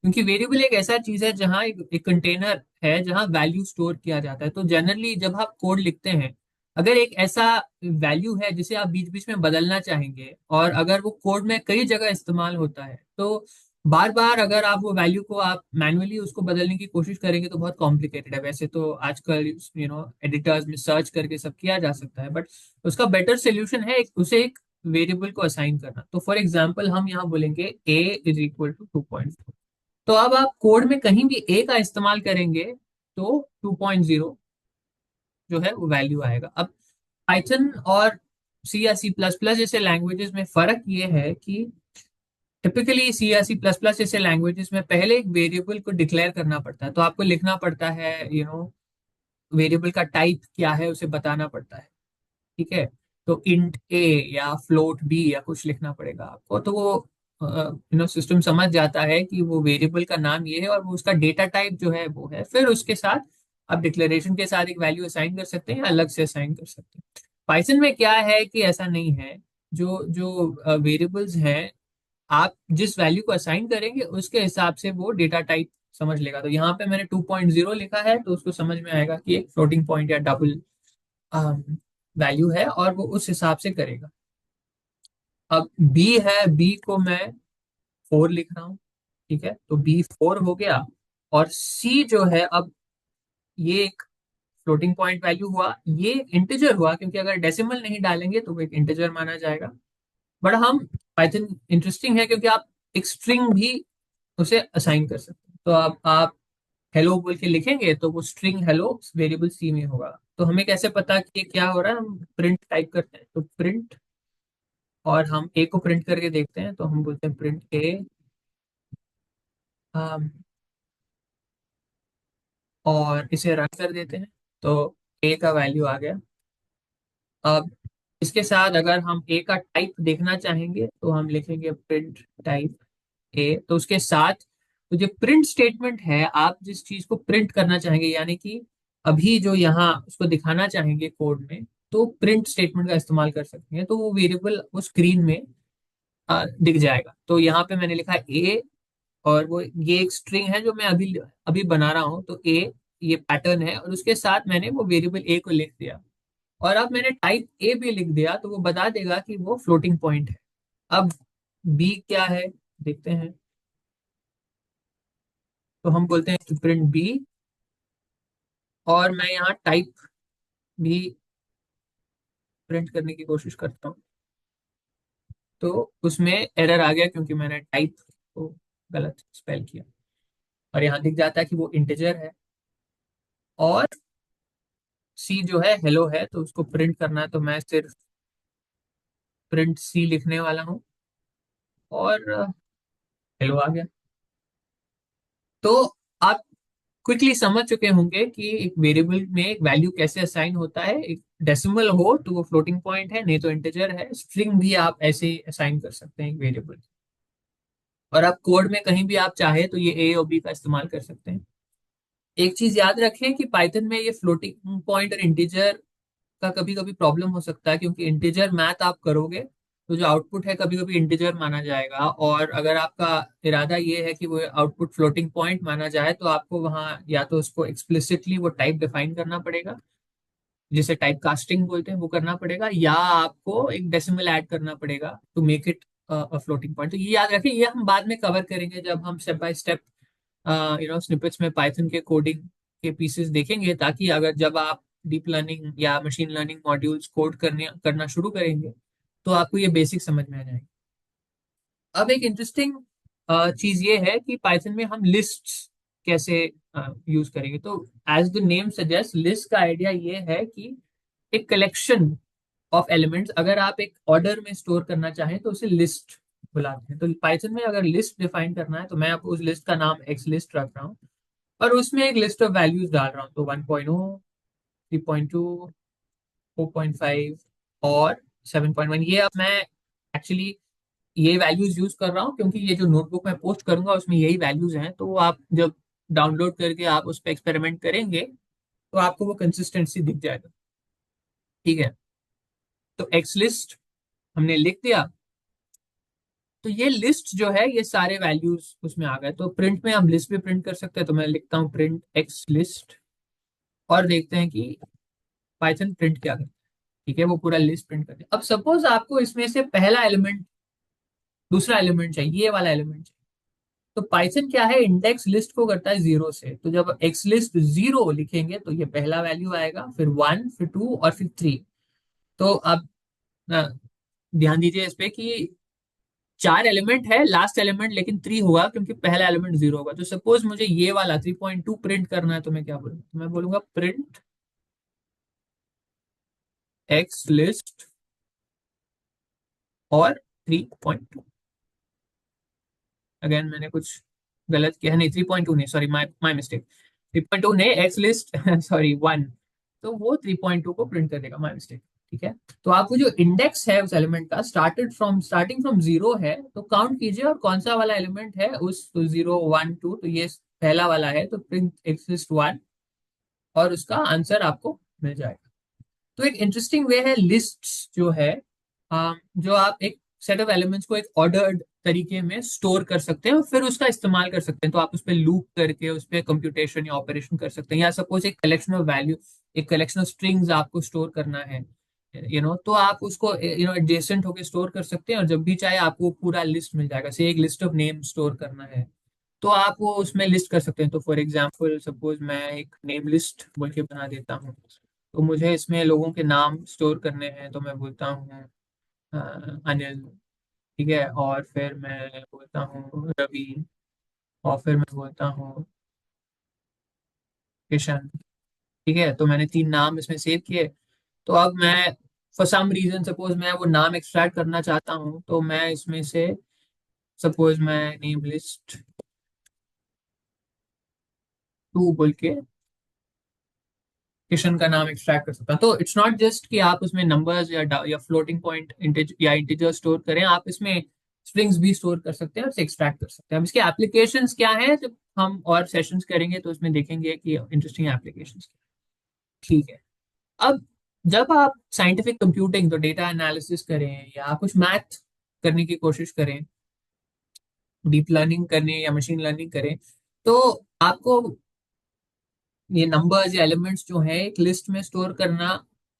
क्योंकि वेरिएबल एक ऐसा चीज है जहाँ एक कंटेनर है जहाँ वैल्यू स्टोर किया जाता है। तो जनरली जब आप कोड लिखते हैं, अगर एक ऐसा वैल्यू है जिसे आप बीच बीच में बदलना चाहेंगे, और अगर वो कोड में कई जगह इस्तेमाल होता है, तो बार बार अगर आप वो वैल्यू को आप मैनुअली उसको बदलने की कोशिश करेंगे तो बहुत कॉम्प्लिकेटेड है। वैसे तो आजकल एडिटर्स में सर्च करके सब किया जा सकता है, बट उसका बेटर सोल्यूशन है उसे एक वेरिएबल को असाइन करना। तो फॉर एग्जाम्पल हम यहाँ बोलेंगे a इज इक्वल टू 2.4। तो अब आप कोड में कहीं भी a का इस्तेमाल करेंगे तो 2.0 जो है वो वैल्यू आएगा। अब पाइथन और सी या सी प्लस प्लस जैसे लैंग्वेजेस में फर्क ये है कि टिपिकली सी या सी प्लस प्लस जैसे लैंग्वेजेस में पहले एक वेरिएबल को डिक्लेयर करना पड़ता है। तो आपको लिखना पड़ता है, वेरिएबल का टाइप क्या है उसे बताना पड़ता है। ठीक है। तो इंट ए या फ्लोट बी या कुछ लिखना पड़ेगा आपको, तो वो सिस्टम समझ जाता है कि वो वेरिएबल का नाम ये है, और वो उसका डेटा टाइप जो है वो है। फिर उसके साथ आप डिक्लेरेशन के साथ एक वैल्यू असाइन कर सकते हैं या अलग से असाइन कर सकते हैं। पाइथन में क्या है कि ऐसा नहीं है। जो जो वेरिएबल्स हैं, आप जिस वैल्यू को असाइन करेंगे उसके हिसाब से वो डेटा टाइप समझ लेगा। तो यहाँ पे मैंने 2.0 लिखा है तो उसको समझ में आएगा कि एक फ्लोटिंग पॉइंट या डबल वैल्यू है, और वो उस हिसाब से करेगा। अब बी है, बी को मैं 4 लिख रहा हूँ। ठीक है, तो बी 4 हो गया। और सी जो है, अब ये एक फ्लोटिंग पॉइंट वैल्यू हुआ, ये इंटीजर हुआ, क्योंकि अगर डेसिमल नहीं डालेंगे तो वो एक इंटीजर माना जाएगा। बट हम पाइथन इंटरेस्टिंग है क्योंकि आप एक स्ट्रिंग भी उसे असाइन कर सकते हैं। तो आप हेलो बोल के लिखेंगे तो वो स्ट्रिंग हेलो वेरिएबल सी में होगा। तो हमें कैसे पता कि ये क्या हो रहा है? हम प्रिंट टाइप करते हैं तो प्रिंट, और हम ए को प्रिंट करके देखते हैं तो हम बोलते हैं प्रिंट ए, और इसे रन कर देते हैं। तो ए का वैल्यू आ गया। अब इसके साथ अगर हम ए का टाइप देखना चाहेंगे तो हम लिखेंगे प्रिंट टाइप ए। तो उसके साथ तो जो प्रिंट स्टेटमेंट है, आप जिस चीज को प्रिंट करना चाहेंगे, यानी कि अभी जो यहाँ उसको दिखाना चाहेंगे कोड में, तो प्रिंट स्टेटमेंट का इस्तेमाल कर सकते हैं। तो वो वेरिएबल वो स्क्रीन में दिख जाएगा। तो यहाँ पे मैंने लिखा ए, और वो ये एक स्ट्रिंग है जो मैं अभी अभी बना रहा हूँ। तो ए ये पैटर्न है, और उसके साथ मैंने वो वेरिएबल ए को लिख दिया। और अब मैंने टाइप ए भी लिख दिया तो वो बता देगा कि वो फ्लोटिंग पॉइंट है। अब बी क्या है देखते हैं। तो हम बोलते हैं प्रिंट बी, और मैं यहाँ टाइप भी प्रिंट करने की कोशिश करता हूँ। तो उसमें एरर आ गया क्योंकि मैंने टाइप को गलत स्पेल किया। और यहाँ दिख जाता है कि वो इंटीजर है, और सी जो है हेलो है, तो उसको प्रिंट करना है तो मैं सिर्फ प्रिंट सी लिखने वाला हूँ, और हेलो आ गया। तो आप क्विकली समझ चुके होंगे कि एक वेरिएबल में एक वैल्यू कैसे असाइन होता है। एक डेसिमल हो तो वो फ्लोटिंग पॉइंट है, नहीं तो इंटीजर है। स्ट्रिंग भी आप ऐसे ही असाइन कर सकते हैं एक वेरिएबल। और आप कोड में कहीं भी आप चाहे तो ये ए और बी का इस्तेमाल कर सकते हैं। एक चीज याद रखें कि पाइथन में ये फ्लोटिंग पॉइंट और इंटीजर का कभी कभी प्रॉब्लम हो सकता है, क्योंकि इंटीजर मैथ आप करोगे तो जो आउटपुट है कभी कभी इंटीजर माना जाएगा। और अगर आपका इरादा ये है कि वो आउटपुट फ्लोटिंग पॉइंट माना जाए, तो आपको वहाँ या तो उसको एक्सप्लिसिटली वो टाइप डिफाइन करना पड़ेगा, जिसे टाइप कास्टिंग बोलते हैं, वो करना पड़ेगा, या आपको एक डेसिमल ऐड करना पड़ेगा to make it a floating point. तो ये याद रखें, ये हम बाद में कवर करेंगे जब हम स्टेप बाय स्टेप स्निपेट्स में पाइथन के कोडिंग के पीसेस देखेंगे, ताकि अगर जब आप डीप लर्निंग या मशीन लर्निंग मॉड्यूल्स कोड करना शुरू करेंगे तो आपको ये बेसिक समझ में आ जाएंगे। अब एक इंटरेस्टिंग चीज ये है कि पाइथन में हम लिस्ट्स कैसे यूज करेंगे। तो as the name suggest, list का आइडिया ये है कि एक कलेक्शन ऑफ एलिमेंट्स, अगर आप एक ऑर्डर में स्टोर करना चाहें तो उसे लिस्ट बुलाते हैं। तो पाइथन में अगर लिस्ट डिफाइन करना है तो मैं आपको उस लिस्ट का नाम एक्स लिस्ट रख रहा हूँ, और उसमें एक लिस्ट ऑफ वैल्यूज डाल रहा हूँ। तो 1.0, 3.2, 4.5 और 7.1, ये अब मैं एक्चुअली ये वैल्यूज यूज कर रहा हूँ क्योंकि ये जो नोटबुक मैं पोस्ट करूंगा उसमें यही वैल्यूज हैं। तो वो आप जब डाउनलोड करके आप उस पर एक्सपेरिमेंट करेंगे तो आपको वो कंसिस्टेंसी दिख जाएगा। ठीक है, तो एक्स लिस्ट हमने लिख दिया। तो ये लिस्ट जो है ये सारे वैल्यूज उसमें आ गए। तो प्रिंट में हम लिस्ट भी प्रिंट कर सकते हैं। तो मैं लिखता हूँ प्रिंट एक्स लिस्ट, और देखते हैं कि पाइथन प्रिंट क्या करता है। ठीक है, वो पूरा लिस्ट प्रिंट कर दिया। अब सपोज आपको इसमें से पहला एलिमेंट, दूसरा एलिमेंट चाहिए, ये वाला एलिमेंट चाहिए। तो पाइथन क्या है, इंडेक्स लिस्ट को करता है जीरो से। तो जब एक्स लिस्ट जीरो लिखेंगे तो ये पहला वैल्यू आएगा, फिर वन, फिर टू, और फिर थ्री। तो अब अ, ध्यान दीजिए इस पे कि चार एलिमेंट है, लास्ट एलिमेंट लेकिन थ्री होगा क्योंकि पहला एलिमेंट जीरो होगा। तो सपोज मुझे ये वाला 3.2 प्रिंट करना है तो मैं क्या बोलूंगा? तो मैं बोलूंगा प्रिंट एक्स लिस्ट और 3.2। अगेन मैंने कुछ गलत किया है, नहीं 3.2 नहीं, सॉरी, माई माई मिस्टेक। 3.2 ने एक्स लिस्ट सॉरी वन, तो वो 3.2 को प्रिंट कर देगा, माई मिस्टेक। ठीक है, तो आपको जो इंडेक्स है उस एलिमेंट का स्टार्टिंग फ्रॉम जीरो है, तो काउंट कीजिए और कौन सा वाला एलिमेंट है उस जीरो वन टू। तो ये पहला वाला है, तो प्रिंट एक्स लिस्ट वन, और उसका आंसर आपको मिल जाएगा। तो एक इंटरेस्टिंग वे है लिस्ट्स जो है, जो आप एक सेट ऑफ एलिमेंट्स को एक ऑर्डर्ड तरीके में स्टोर कर सकते हैं और फिर उसका इस्तेमाल कर सकते हैं। तो आप उस पर लूप करके उस पर कंप्यूटेशन या ऑपरेशन कर सकते हैं। या सपोज एक कलेक्शन ऑफ वैल्यू, एक कलेक्शन ऑफ स्ट्रिंग्स आपको स्टोर करना है, तो आप उसको एडजेसेंट होकर स्टोर कर सकते हैं, और जब भी चाहे आपको पूरा लिस्ट मिल जाएगा। से एक लिस्ट ऑफ नेम स्टोर करना है तो आप वो उसमें लिस्ट कर सकते हैं। तो फॉर एग्जाम्पल सपोज मैं एक नेम लिस्ट बोल के बना देता हूँ। तो मुझे इसमें लोगों के नाम स्टोर करने हैं, तो मैं बोलता हूँ अनिल। ठीक है, और फिर मैं बोलता हूँ रवि, और फिर मैं बोलता हूँ किशन। ठीक है, तो मैंने 3 नाम इसमें सेव किए। तो अब मैं फॉर सम रीजन सपोज मैं वो नाम एक्सट्रैक्ट करना चाहता हूँ, तो मैं इसमें से सपोज मैं नेम लिस्ट टू बोल के किशन का नाम एक्सट्रैक्ट कर सकता हूँ। तो इट्स नॉट जस्ट कि आप उसमें नंबर्स या फ्लोटिंग पॉइंट या इंटीजर स्टोर करें, आप इसमें स्ट्रिंग्स भी स्टोर कर सकते हैं और इसे एक्सट्रैक्ट कर सकते हैं। अब इसके एप्लीकेशंस क्या हैं, जब हम और सेशंस करेंगे तो इसमें देखेंगे कि इंटरेस्टिंग एप्लीकेशंस क्या हैं। ठीक है। अब जब आप साइंटिफिक कंप्यूटिंग, तो डेटा एनालिसिस करें या कुछ मैथ करने की कोशिश करें, डीप लर्निंग करने या मशीन लर्निंग करें, तो आपको ये नंबर्स या एलिमेंट्स जो है एक लिस्ट में स्टोर करना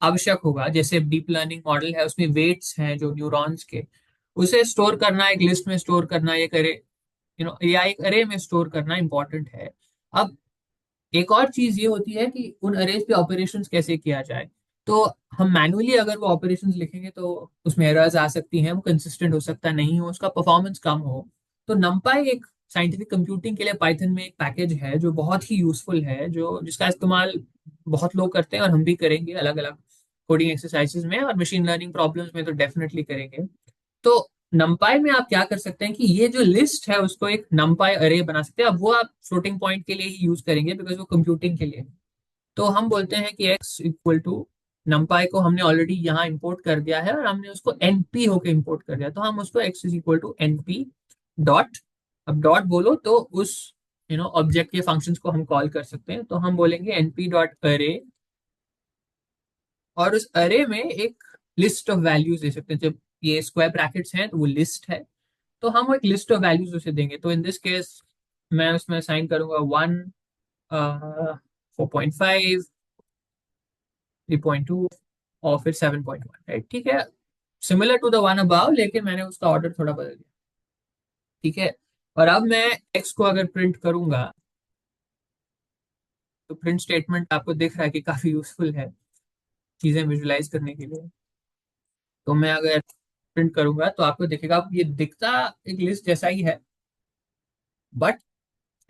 आवश्यक होगा। जैसे डीप लर्निंग मॉडल है, उसमें वेट्स हैं जो न्यूरॉन्स के, उसे स्टोर करना, एक लिस्ट में स्टोर करना, ये करे या एक अरे में स्टोर करना इंपॉर्टेंट है। अब एक और चीज ये होती है कि उन अरेज पे ऑपरेशंस कैसे किया जाए। तो हम मैनुअली अगर वो ऑपरेशंस लिखेंगे तो उसमें एरर्स आ सकती हैं, वो कंसिस्टेंट हो सकता नहीं हो, उसका परफॉर्मेंस कम हो। तो numpy एक साइंटिफिक कंप्यूटिंग के लिए पाइथन में एक पैकेज है जो बहुत ही यूजफुल है, जो जिसका इस्तेमाल बहुत लोग करते हैं और हम भी करेंगे अलग अलग कोडिंग एक्सरसाइजेज में, और मशीन लर्निंग प्रॉब्लम्स में तो डेफिनेटली करेंगे। तो numpy में आप क्या कर सकते हैं कि ये जो लिस्ट है उसको एक numpy अरे बना सकते हैं। अब वो आप फ्लोटिंग पॉइंट के लिए ही यूज करेंगे बिकॉज वो कंप्यूटिंग के लिए है। तो हम बोलते हैं कि x इक्वल टू numpy को हमने ऑलरेडी यहाँ इंपोर्ट कर दिया है और हमने उसको np होके इंपोर्ट कर दिया, तो हम उसको x is equal to np dot, अब डॉट बोलो तो उस ऑब्जेक्ट के फंक्शंस को हम कॉल कर सकते हैं। तो हम बोलेंगे np डॉट अरे, और उस अरे में एक लिस्ट ऑफ वैल्यूज दे सकते हैं। जब ये स्क्वायर ब्रैकेट्स हैं तो वो लिस्ट है, तो हम एक लिस्ट ऑफ वैल्यूज उसे देंगे। तो इन दिस केस मैं उसमें साइन करूंगा 1, 4.5, 3.2 और फिर 7.1, राइट। ठीक है, similar to the one above, लेकिन मैंने उसका ऑर्डर थोड़ा बदल दिया। ठीक है, और अब मैं एक्स को अगर प्रिंट करूंगा, तो प्रिंट स्टेटमेंट आपको दिख रहा है कि काफी यूजफुल है चीजें विजुलाइज करने के लिए। तो मैं अगर प्रिंट करूंगा तो आपको दिखेगा, ये दिखता एक लिस्ट जैसा ही है, बट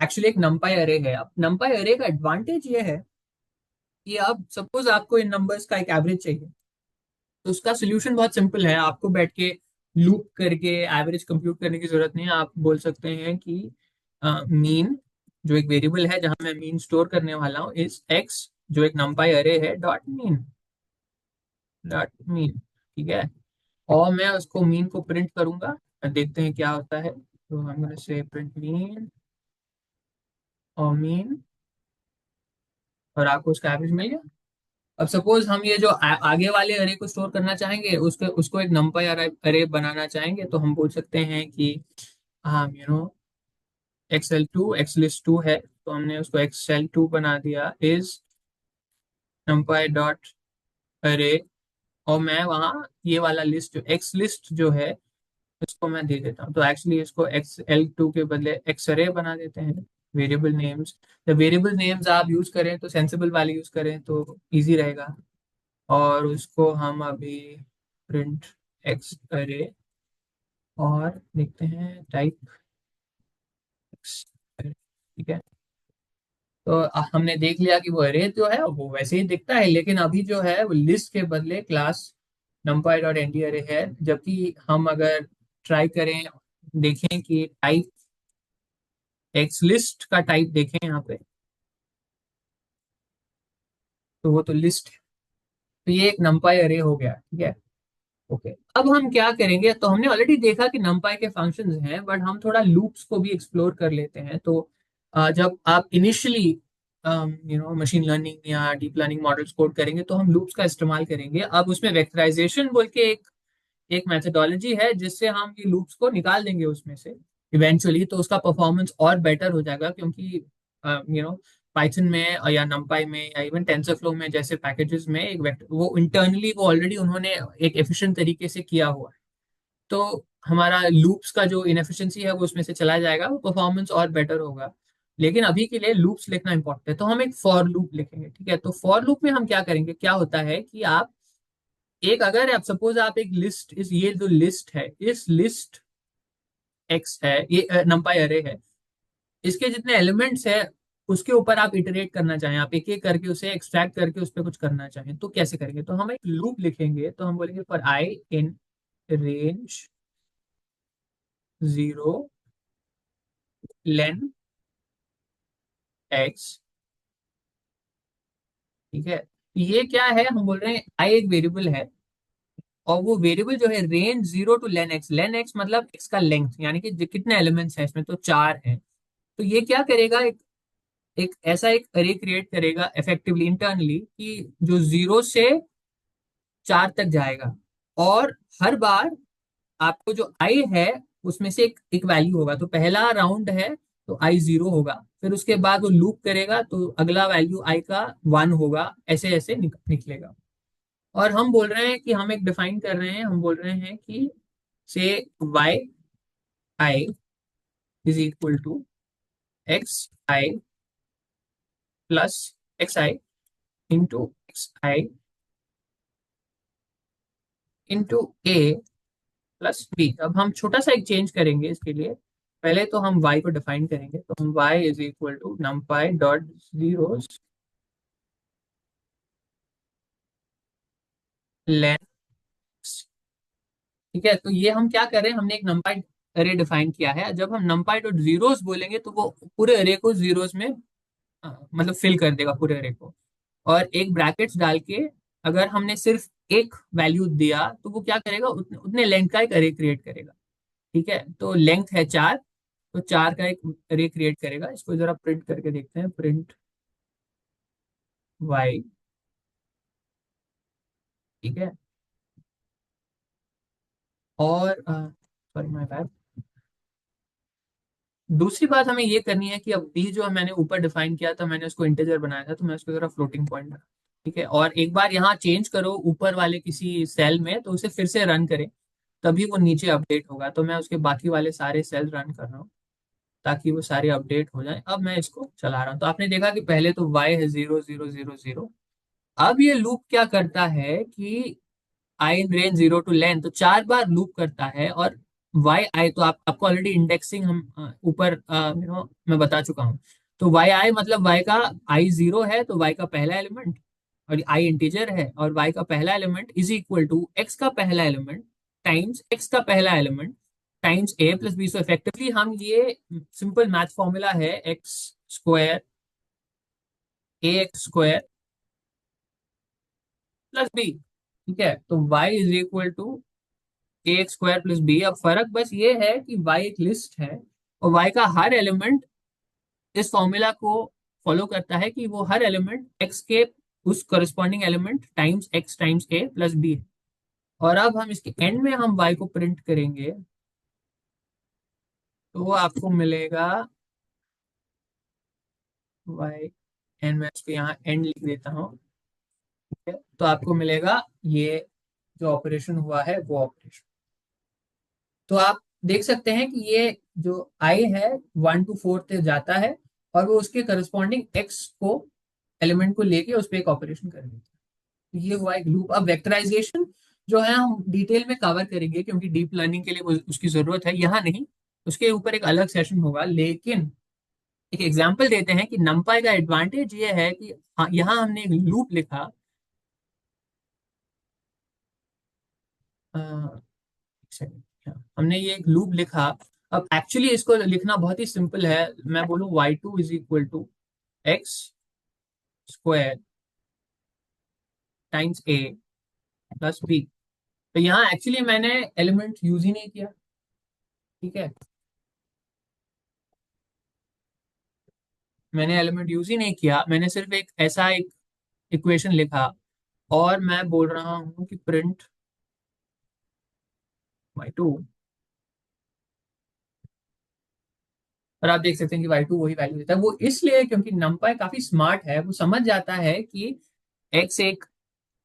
एक्चुअली एक numpy अरे है। अब numpy अरे का एडवांटेज ये है कि अब सपोज आपको इन नंबर्स का एक एवरेज चाहिए, तो उसका सोल्यूशन बहुत सिंपल है। आपको बैठ के लूप करके एवरेज कंप्यूट करने की जरूरत नहीं है। आप बोल सकते हैं कि मीन, जो एक वेरिएबल है जहां मैं मीन स्टोर करने वाला हूँ, इज एक्स, जो एक numpy अरे है, डॉट मीन। ठीक है, और मैं उसको मीन को प्रिंट करूंगा, देखते हैं क्या होता है। तो हम से प्रिंट मीन और मीन, और आपको उसका एवरेज मिल गया। अब सपोज हम ये जो आगे वाले अरे को स्टोर करना चाहेंगे, उसको उसको एक numpy अरे बनाना चाहेंगे, तो हम बोल सकते हैं कि हम XL2 एक्स लिस्ट टू है, तो हमने उसको XL2 बना दिया इज numpy डॉट अरे, और मैं वहाँ ये वाला लिस्ट जो एक्स लिस्ट जो है इसको मैं दे देता हूँ। तो एक्चुअली इसको XL2 के बदले एक्स अरे बना देते हैं। वेरिएबल नेम्स, जब वेरिएबल नेम्स आप यूज करें तो सेंसिबल वाले यूज करें तो इजी रहेगा। और उसको हम अभी प्रिंट एक्स अरे, और देखते हैं टाइप एक्स, ठीक है। तो हमने देख लिया कि वो अरे जो है वो वैसे ही दिखता है, लेकिन अभी जो है वो लिस्ट के बदले क्लास numpy डॉट एनडी अरे है। जबकि हम अगर ट्राई करें, देखें कि टाइप एक्स लिस्ट का टाइप देखें यहाँ पे, तो वो तो लिस्ट है। तो ये एक numpy अरे हो गया। ठीक है, ओके। अब हम क्या करेंगे, तो हमने ऑलरेडी देखा कि numpy के फंक्शंस हैं, बट हम थोड़ा लूप्स को भी एक्सप्लोर कर लेते हैं। तो जब आप इनिशियली मशीन लर्निंग या डीप लर्निंग मॉडल्स कोड करेंगे तो हम लूप्स का इस्तेमाल करेंगे। अब उसमें वेक्टराइजेशन बोल के एक मेथडोलॉजी है जिससे हम ये लूप्स को निकाल देंगे उसमें से इवेंचुअली, तो उसका परफॉर्मेंस और बेटर हो जाएगा। क्योंकि पाइथन में या numpy में या इवन टेंसरफ्लो में जैसे पैकेजेस में एक वेक्टर, वो इंटरनली वो ऑलरेडी उन्होंने एक एफिशिएंट तरीके से किया हुआ है। तो हमारा लूप्स का जो इनएफिशिएंसी है वो उसमें से चला जाएगा, वो परफॉर्मेंस और बेटर होगा। लेकिन अभी के लिए लूप्स लिखना इंपॉर्टेंट है, तो हम एक फॉर लूप लिखेंगे। ठीक है, तो फॉर लूप में हम क्या करेंगे, क्या होता है कि आप एक, अगर आप सपोज आप एक लिस्ट, इस ये जो लिस्ट है, इस लिस्ट एक्स है, ये numpy अरे है, इसके जितने एलिमेंट्स है उसके ऊपर आप इटरेट करना चाहें, आप एक एक करके उसे एक्सट्रैक्ट करके उस पर कुछ करना चाहें, तो कैसे करेंगे? तो हम एक लूप लिखेंगे, तो हम बोलेंगे for I in range 0 lane x. ठीक है, ये क्या है, हम बोल रहे हैं आई एक वेरिएबल है, और वो वेरिएबल जो है range 0 to lane x, lane x मतलब एक्स का लेंथ, यानी कि कितने एलिमेंट्स हैं इसमें, तो 4 हैं। तो ये क्या करेगा, एक ऐसा एक अरे क्रिएट करेगा इफेक्टिवली इंटरनली, कि जो 0 से 4 तक जाएगा, और हर बार आपको जो आई है उसमें से एक वैल्यू होगा। तो पहला राउंड है तो आई 0 होगा, फिर उसके बाद वो लूप करेगा तो अगला वैल्यू आई का 1 होगा, ऐसे ऐसे निकलेगा। और हम बोल रहे हैं कि हम एक डिफाइन कर रहे हैं, हम बोल रहे हैं कि say y i is equal to x i plus x i into x i into a plus b. अब हम छोटा सा एक चेंज करेंगे इसके लिए। पहले तो हम y को डिफाइन करेंगे, तो हम y is equal to numpy dot zeros length. ठीक है, तो ये हम क्या कर रहे हैं, हमने एक नमपाई अरे डिफाइन किया है। जब हम नमपाई डॉट जीरोस बोलेंगे तो वो पूरे अरे को जीरोस में मतलब फिल कर देगा पूरे अरे को। और एक ब्रैकेट्स डाल के अगर हमने सिर्फ एक वैल्यू दिया तो वो क्या करेगा, उतने लेंथ का एक अरे क्रिएट करेगा। ठीक है, तो लेंथ है 4, तो 4 का एक अरे क्रिएट करेगा। इसको जरा प्रिंट करके देखते हैं, प्रिंट वाई। ठीक है, और सॉरी माय बैड, दूसरी बात हमें ये करनी है कि अब बी जो मैंने ऊपर डिफाइन किया था, मैंने उसको इंटीजर बनाया था, तो मैं उसको जरा फ्लोटिंग पॉइंट रखा। ठीक है, और एक बार यहाँ चेंज करो ऊपर वाले किसी सेल में, तो उसे फिर से रन करें, तभी वो नीचे अपडेट होगा। तो मैं उसके बाकी वाले सारे सेल रन कर रहा हूँ ताकि वो सारे अपडेट हो जाए। अब मैं इसको चला रहा हूँ, तो आपने देखा कि पहले तो वाई है 0 0 0 0। अब ये लूप क्या करता है कि आई इन रेंज 0 to लेन, तो 4 बार लूप करता है। और वाई आई तो आपको ऑलरेडी इंडेक्सिंग हम ऊपर मैं बता चुका हूँ। तो वाई आई मतलब वाई का आई 0 है तो वाई का पहला एलिमेंट, और आई इंटीजर है, और वाई का पहला element is equal to x का पहला एलिमेंट टाइम्स एक्स का पहला element times a plus b. So effectively हम ये सिंपल मैथ फॉर्मूला है, x square a x square plus b. ठीक है, तो y is equal to a x square plus b. अब फर्क बस ये है कि y एक लिस्ट है, और y का हर एलिमेंट इस फॉर्मूला को फॉलो करता है कि वो हर एलिमेंट x के उस corresponding element times x times a plus b है। और अब हम इसके एंड में हम y को प्रिंट करेंगे, तो वो आपको मिलेगा y एंड, मैं इसको यहाँ एंड लिख देता हूँ। ठीक है, तो आपको मिलेगा ये जो ऑपरेशन हुआ है वो ऑपरेशन। तो आप देख सकते हैं कि ये जो आई है 1 to 4 तक जाता है, और वो उसके करस्पॉन्डिंग एक्स को एलिमेंट को लेके उस पर एक ऑपरेशन कर देता है। तो ये हुआ एक लूप। अब वेक्टराइजेशन जो है हम डिटेल में कवर करेंगे, क्योंकि डीप लर्निंग के लिए उसकी जरूरत है, यहाँ नहीं, उसके ऊपर एक अलग सेशन होगा। लेकिन एक एग्जांपल देते हैं कि नंपाई का एडवांटेज ये है कि हाँ, यहाँ हमने एक लूप लिखा। अ, एक सेकंड, हमने ये एक लूप लिखा। अब एक्चुअली इसको लिखना बहुत ही सिंपल है। मैं बोलूँ y2 is equal to x square times a plus b. तो यहाँ एक्चुअली मैंने एलिमेंट यूज ही नहीं किया। ठीक है, मैंने एलिमेंट यूज ही नहीं किया, मैंने सिर्फ एक ऐसा एक इक्वेशन लिखा, और मैं बोल रहा हूँ कि प्रिंट y2। और आप देख सकते हैं कि y2 वही वैल्यू देता है। वो इसलिए क्योंकि numpy काफी स्मार्ट है, वो समझ जाता है कि x एक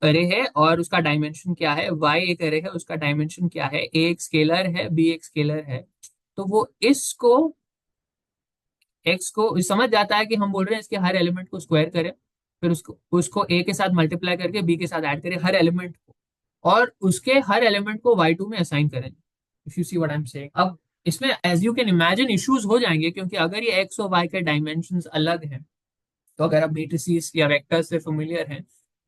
अरे है और उसका डायमेंशन क्या है, y एक अरे है उसका डायमेंशन क्या है, a एक स्केलर है b एक स्केलर है। तो वो इसको x को समझ जाता है कि हम बोल रहे हैं इसके हर एलिमेंट को स्क्वायर करें, फिर उसको उसको a के साथ मल्टीप्लाई करके b के साथ ऐड करें हर एलिमेंट को, और उसके हर एलिमेंट को y2 में असाइन करें। If you see what I am saying. अब इसमें as you can imagine issues हो जाएंगे, क्योंकि अगर ये x और y के डायमेंशंस अलग हैं, तो अगर आप मेट्रिसेस या वेक्टर से फेमिलियर हैं,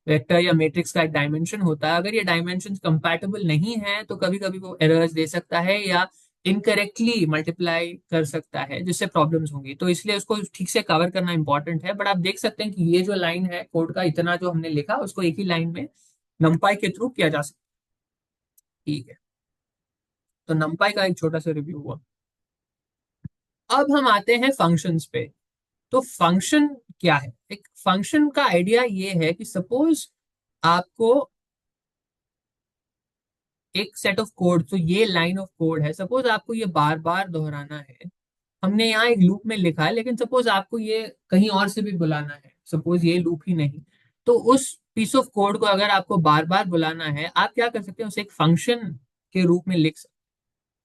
वेक्टर या मैट्रिक्स का एक डायमेंशन होता है, अगर ये डायमेंशन कंपैटिबल नहीं है तो कभी कभी वो एरर्स दे सकता है या इनकरेक्टली मल्टीप्लाई कर सकता है, जिससे प्रॉब्लम्स होंगी। तो इसलिए उसको ठीक से कवर करना इंपॉर्टेंट है। बट आप देख सकते हैं कि ये जो लाइन है कोड का, इतना जो हमने लिखा उसको एक ही लाइन में नंपाई के थ्रू किया जा सकता है। ठीक है, तो नंपाई का एक छोटा सा रिव्यू हुआ। अब हम आते हैं फंक्शंस पे। तो फंक्शन क्या है? एक फंक्शन का आइडिया ये है कि सपोज आपको एक सेट ऑफ कोड, तो ये लाइन ऑफ कोड है, सपोज आपको ये बार बार दोहराना है। हमने यहाँ एक लूप में लिखा है, लेकिन सपोज आपको ये कहीं और से भी बुलाना है, सपोज ये लूप ही नहीं, तो उस पीस ऑफ कोड को अगर आपको बार बार बुलाना है, आप क्या कर सकते हैं, उसे एक फंक्शन के रूप में लिख सकते हैं।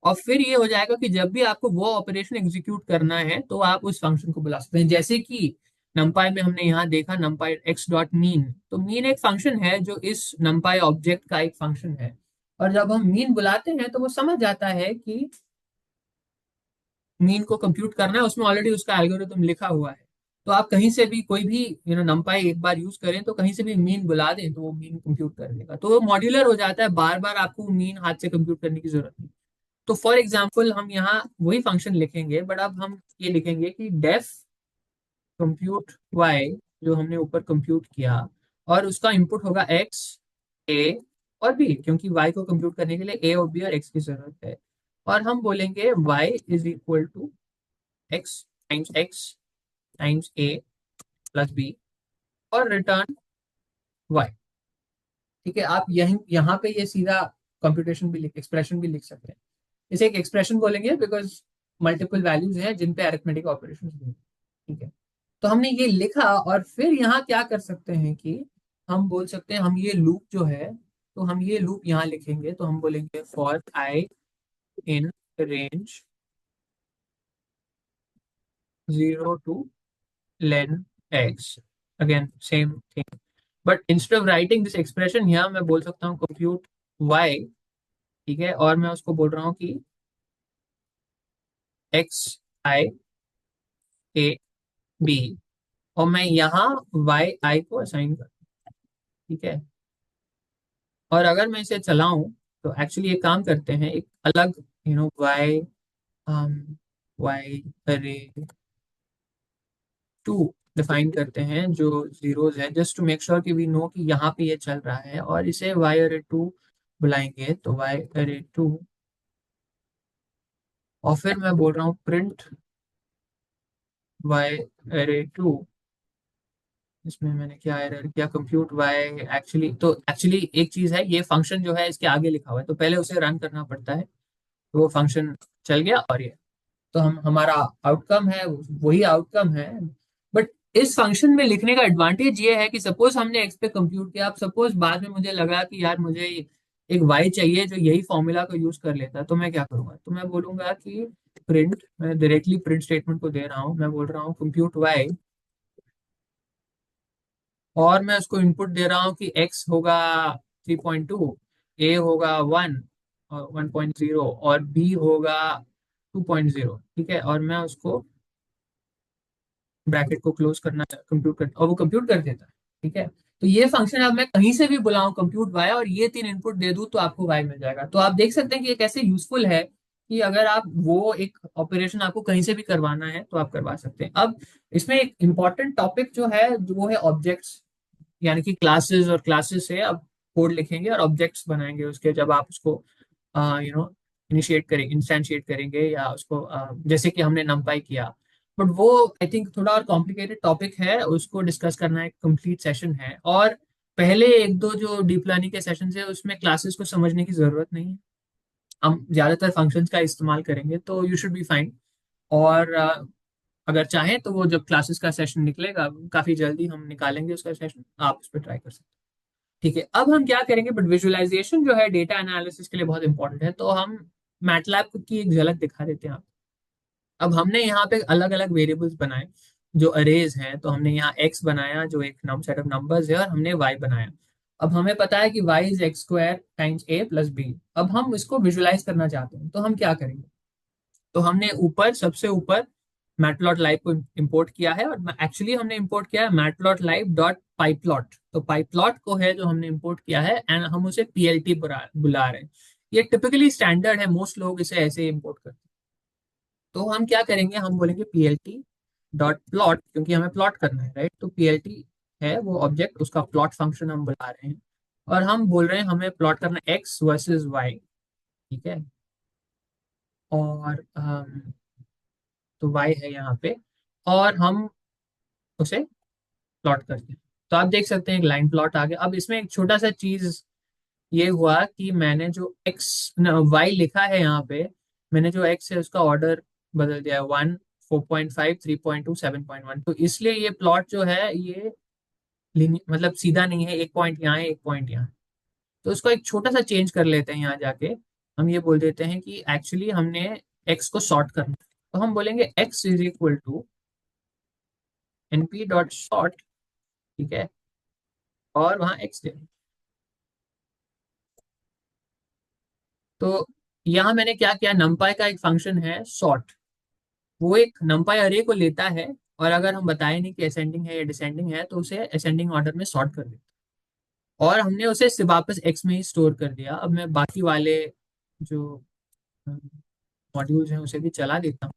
और फिर ये हो जाएगा कि जब भी आपको वो ऑपरेशन एग्जीक्यूट करना है तो आप उस फंक्शन को बुला सकते हैं। जैसे कि नंपाई में हमने यहाँ देखा नंपाई एक्स डॉट मीन, तो मीन एक फंक्शन है जो इस नंपाई ऑब्जेक्ट का एक फंक्शन है। और जब हम मीन बुलाते हैं तो वो समझ जाता है कि मीन को कंप्यूट करना है, उसमें ऑलरेडी उसका एल्गोरिथम लिखा हुआ है। तो आप कहीं से भी कोई भी नंपाई एक बार यूज करें तो कहीं से भी मीन बुला दें तो वो मीन कंप्यूट कर लेगा। तो वो मॉड्यूलर हो जाता है, बार बार आपको मीन हाथ से कंप्यूट करने की जरूरत नहीं। तो फॉर एग्जाम्पल हम यहाँ वही फंक्शन लिखेंगे, बट अब हम ये लिखेंगे कि डेफ कंप्यूट वाई, जो हमने ऊपर कंप्यूट किया, और उसका इनपुट होगा एक्स, ए और बी, क्योंकि वाई को कंप्यूट करने के लिए ए और बी और एक्स की जरूरत है। और हम बोलेंगे y is equal to x times a plus b और रिटर्न वाई। ठीक है, आप यहीं यहाँ पे ये सीधा कंप्यूटेशन भी लिख, एक्सप्रेशन भी लिख सकते हैं। इसे एक एक्सप्रेशन बोलेंगे बिकॉज मल्टीपल वैल्यूज हैं जिन पे अरिथमेटिक ऑपरेशन भी हैं। ठीक है, तो हमने ये लिखा और फिर यहाँ क्या कर सकते हैं कि हम बोल सकते हैं, हम ये लूप जो है, तो हम ये लूप यहाँ लिखेंगे, तो हम बोलेंगे for I in range 0 to len x, again same thing, but instead of writing this expression यहाँ मैं बोल सकता हूँ कंप्यूट y। ठीक है, और मैं उसको बोल रहा हूँ कि एक्स आई ए बी, और मैं यहाँ वाई आई को असाइन कर। ठीक है, और अगर मैं इसे चलाऊं तो एक्चुअली ये काम करते हैं एक अलग वाई वाई अरे टू डिफाइन करते हैं जो जीरोज है, जस्ट टू मेक श्योर कि वी नो कि यहाँ पे ये चल रहा है, और इसे वाई अरे टू बुलाएंगे, तो वाई अरे टू, और फिर मैं बोल रहा हूँ प्रिंट वाई अरे टू। इसमें मैंने क्या एरर किया, कंप्यूट वाई, एक्चुअली एक चीज है, ये फंक्शन जो है इसके आगे लिखा हुआ है तो पहले उसे रन करना पड़ता है, तो वो फंक्शन चल गया और ये, तो हम हमारा आउटकम है वही आउटकम है। बट इस फंक्शन में लिखने का एडवांटेज ये है कि सपोज हमने एक्स पे कंप्यूट किया, अब सपोज बाद में मुझे लगा कि यार मुझे एक वाई चाहिए जो यही फॉर्मूला को यूज कर लेता है, तो मैं क्या करूंगा, तो मैं बोलूंगा कि प्रिंट, मैं डायरेक्टली प्रिंट स्टेटमेंट को दे रहा हूँ, मैं बोल रहा हूँ कंप्यूट वाई, और मैं उसको इनपुट दे रहा हूँ कि एक्स होगा 3.2, ए होगा 1 और 1.0, और बी होगा 2.0। ठीक है, और मैं उसको ब्रैकेट को क्लोज करना, कंप्यूट कर, और वो कंप्यूट कर देता है। ठीक है, तो ये फंक्शन अब मैं कहीं से भी बुलाऊं कंप्यूट वाई और ये तीन इनपुट दे दूं तो आपको वाई मिल जाएगा। तो आप देख सकते हैं कि ये कैसे यूजफुल है कि अगर आप वो एक ऑपरेशन आपको कहीं से भी करवाना है तो आप करवा सकते हैं। अब इसमें एक इंपॉर्टेंट टॉपिक जो है वो है ऑब्जेक्ट्स, यानी कि क्लासेस, और क्लासेस से अब कोड लिखेंगे और ऑब्जेक्ट्स बनाएंगे उसके, जब आप उसको इनिशिएट करेंगे, इंस्टेंशिएट करेंगे, या उसको जैसे कि हमने नंपाई किया। बट वो आई थिंक थोड़ा और कॉम्प्लिकेटेड टॉपिक है, उसको डिस्कस करना एक कंप्लीट सेशन है। और पहले एक दो जो डीप लर्निंग के सेशन है उसमें क्लासेस को समझने की जरूरत नहीं है, हम ज्यादातर फंक्शंस का इस्तेमाल करेंगे, तो यू शुड बी फाइन। और अगर चाहें तो वो जब क्लासेस का सेशन निकलेगा काफी जल्दी हम निकालेंगे उसका सेशन, आप उस पर ट्राई कर सकते हैं। ठीक है, अब हम क्या करेंगे, बट विजुअलाइजेशन जो है डेटा एनालिसिस के लिए बहुत इंपॉर्टेंट है, तो हम मैटलैब की एक झलक दिखा देते हैं आप। अब हमने यहाँ पे अलग अलग वेरिएबल्स बनाए जो अरेज हैं, तो हमने यहाँ एक्स बनाया जो एक नम सेट ऑफ नंबर्स है, और हमने वाई बनाया। अब हमें पता है कि y is x square times a plus b. अब हम इसको विजुअलाइज करना चाहते हैं तो हम क्या करेंगे, तो हमने ऊपर सबसे ऊपर मैटप्लॉट लाइव को इंपोर्ट किया है, और एक्चुअली हमने इंपोर्ट किया है मैटप्लॉट लाइव डॉट पाइप्लॉट। तो पाइप्लॉट को है जो हमने इंपोर्ट किया है, एंड हम उसे पीएलटी बुला रहे हैं। ये टिपिकली स्टैंडर्ड है, मोस्ट लोग इसे ऐसे इंपोर्ट करते हैं। तो हम क्या करेंगे, हम बोलेंगे पीएलटी डॉट प्लॉट, क्योंकि हमें प्लॉट करना है, राइट। तो पीएलटी है वो ऑब्जेक्ट, उसका प्लॉट फंक्शन हम बुला रहे हैं, और हम बोल रहे हैं हमें प्लॉट करना एक्स वर्सेस वाई, ठीक है। और तो वाई है यहाँ पे, और हम उसे प्लॉट करते हैं। तो आप देख सकते हैं एक लाइन प्लॉट आ गया। अब इसमें एक छोटा सा चीज ये हुआ कि मैंने जो एक्स वाई लिखा है यहाँ पे, मैंने जो एक्स है उसका ऑर्डर बदल दिया है, 1, 4.5, 3.2, 7.1। तो इसलिए ये प्लॉट जो है ये मतलब सीधा नहीं है, एक पॉइंट यहाँ है, एक पॉइंट यहाँ है। तो उसको एक छोटा सा चेंज कर लेते हैं यहाँ जाके। हम ये बोल देते हैं कि एक्चुअली हमने एक्स को सॉर्ट करना है। तो हम बोलेंगे x is equal to np dot sort, ठीक है, और वहाँ एक्स दे। तो यहाँ मैंने क्या किया, numpy का एक फंक्शन है सॉर्ट, वो एक numpy अरे को लेता है, और अगर हम बताएं नहीं कि असेंडिंग है या डिसेंडिंग है तो उसे असेंडिंग ऑर्डर में सॉर्ट कर देता है। और हमने उसे सिर्फ वापस एक्स में ही स्टोर कर दिया। अब मैं बाकी वाले जो मॉड्यूल्स हैं उसे भी चला देता हूँ,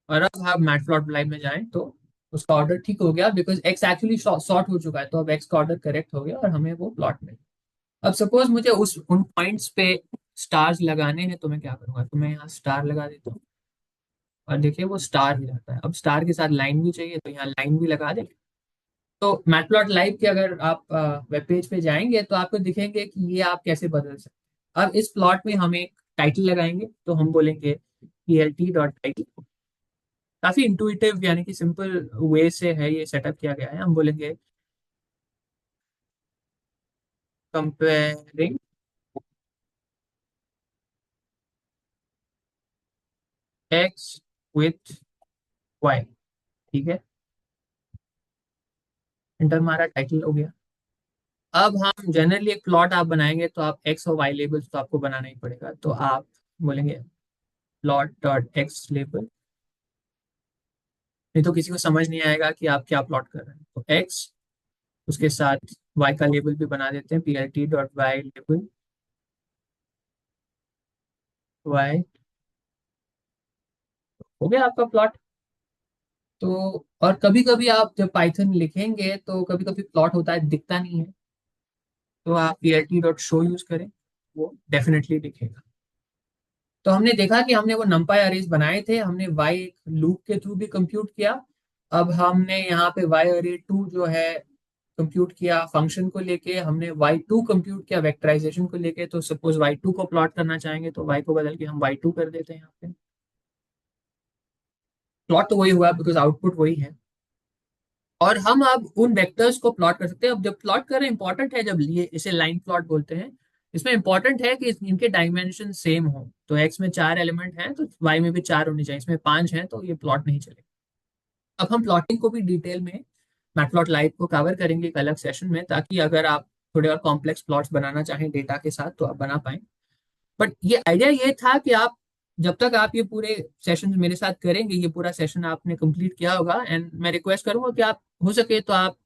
और अब आप मैटप्लॉट लाइव में जाएं तो उसका ऑर्डर ठीक हो गया, बिकॉज एक्स एक्चुअली सॉर्ट हो चुका है। तो अब एक्स का ऑर्डर करेक्ट हो गया और हमें वो प्लॉट मिल। अब सपोज मुझे उस उन पॉइंट्स पे स्टार्स लगाने हैं, तो मैं क्या करूंगा, तो मैं यहाँ स्टार लगा देता हूँ, और देखिए वो स्टार हो जाता है। अब स्टार के साथ लाइन भी चाहिए, तो यहाँ लाइन भी लगा दे। तो मैटप्लॉट लाइव के अगर आप वेब पेज पे जाएंगे तो आपको दिखेंगे कि ये आप कैसे बदल सकते हैं। अब इस प्लॉट में हम एक टाइटल लगाएंगे, तो हम बोलेंगे plt डॉट टाइटल। काफी इंटुइटिव यानी कि सिंपल वे से है ये सेटअप किया गया है। हम बोलेंगे कंपेयरिंग एक्स विथ वाई, ठीक है। इंटर मारा, टाइटल हो गया। अब हम जनरली एक प्लॉट आप बनाएंगे तो आप एक्स और वाई लेबल्स तो आपको बनाना ही पड़ेगा। तो आप बोलेंगे प्लॉट डॉट एक्स लेबल, नहीं तो किसी को समझ नहीं आएगा कि आप क्या प्लॉट कर रहे हैं। तो एक्स, उसके साथ वाई का लेबल भी बना देते हैं, p l t dot y label y. हो गया आपका प्लॉट। तो और कभी कभी आप जब पाइथन लिखेंगे तो कभी कभी प्लॉट होता है दिखता नहीं है, तो आप P l t dot show use करें, वो डेफिनेटली दिखेगा। तो हमने देखा कि हमने वो नंपाई अरेज बनाए थे, हमने वाई लूप के थ्रू भी कंप्यूट किया। अब हमने यहाँ पे वाई अरे टू जो है कंप्यूट किया फंक्शन को लेके, हमने वाई टू कंप्यूट किया वेक्टराइजेशन को लेके। तो सपोज वाई टू को प्लॉट करना चाहेंगे तो वाई को बदल के हम वाई टू कर देते हैं यहाँ पे। प्लॉट तो वही हुआ बिकॉज आउटपुट वही है। और हम अब उन वेक्टर्स को प्लॉट कर सकते हैं। अब जब प्लॉट कर रहे हैं इंपॉर्टेंट है, जब ये इसे लाइन प्लॉट बोलते हैं, इसमें इंपॉर्टेंट है कि इनके डायमेंशन सेम हो। तो एक्स में 4 एलिमेंट हैं तो वाई में भी 4 होने चाहिए, इसमें 5 हैं तो ये प्लॉट नहीं चलेगा। अब हम प्लॉटिंग को भी डिटेल में मैटप्लॉट लाइव को कवर करेंगे एक अलग सेशन में, ताकि अगर आप थोड़े और कॉम्प्लेक्स प्लॉट्स बनाना चाहें डेटा के साथ तो आप बना पाएं। बट ये आइडिया ये था कि आप जब तक आप ये पूरे सेशन मेरे साथ करेंगे, ये पूरा सेशन आपने कंप्लीट किया होगा, एंड मैं रिक्वेस्ट करूंगा कि आप हो सके तो आप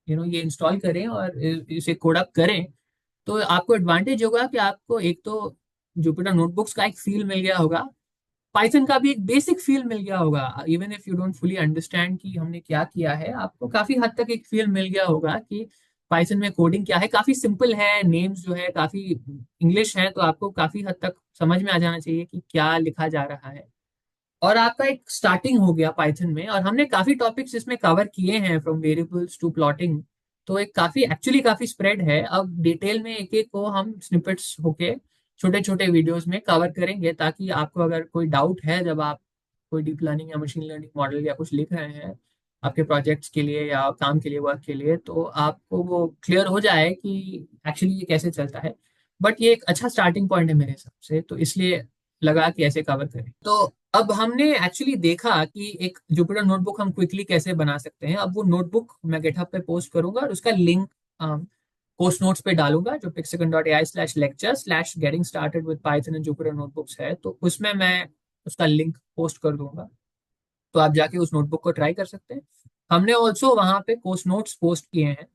ये इंस्टॉल करें और इसे कोड अप करें। तो आपको एडवांटेज होगा कि आपको एक तो जुपिटर नोटबुक्स का एक फील मिल गया होगा, पाइथन का भी एक बेसिक फील मिल गया होगा। Even if you don't fully understand कि हमने क्या किया है, आपको काफी हद तक एक फील मिल गया होगा कि पाइथन में कोडिंग क्या है। काफी सिंपल है, नेम्स जो है काफी इंग्लिश है, तो आपको काफी हद तक समझ में आ जाना चाहिए कि क्या लिखा जा रहा है। और आपका एक स्टार्टिंग हो गया पाइथन में, और हमने काफी टॉपिक्स इसमें कवर किए हैं फ्रॉम वेरिएबल्स टू प्लॉटिंग। तो एक काफी एक्चुअली काफी स्प्रेड है। अब डिटेल में एक एक को हम स्निपेट्स होके छोटे छोटे वीडियोस में कवर करेंगे, ताकि आपको अगर कोई डाउट है जब आप कोई डीप लर्निंग या मशीन लर्निंग मॉडल या कुछ लिख रहे हैं आपके प्रोजेक्ट्स के लिए या काम के लिए, वर्क के लिए, तो आपको वो क्लियर हो जाए कि एक्चुअली ये कैसे चलता है। बट ये एक अच्छा स्टार्टिंग पॉइंट है मेरे हिसाब से, तो इसलिए लगा कि ऐसे कवर करें। तो अब हमने एक्चुअली देखा कि एक जुपिटर नोटबुक हम क्विकली कैसे बना सकते हैं। अब वो नोटबुक मैं गिटहब पे पोस्ट करूंगा, और उसका लिंक पोस्ट नोट्स पे डालूंगा, जो pixicon.ai/lecture/getting started with python and jupyter notebooks है। तो उसमें मैं उसका लिंक पोस्ट कर दूंगा, तो आप जाके उस नोटबुक को ट्राई कर सकते हैं। हमने ऑल्सो वहाँ पे कोर्स नोट्स पोस्ट किए हैं,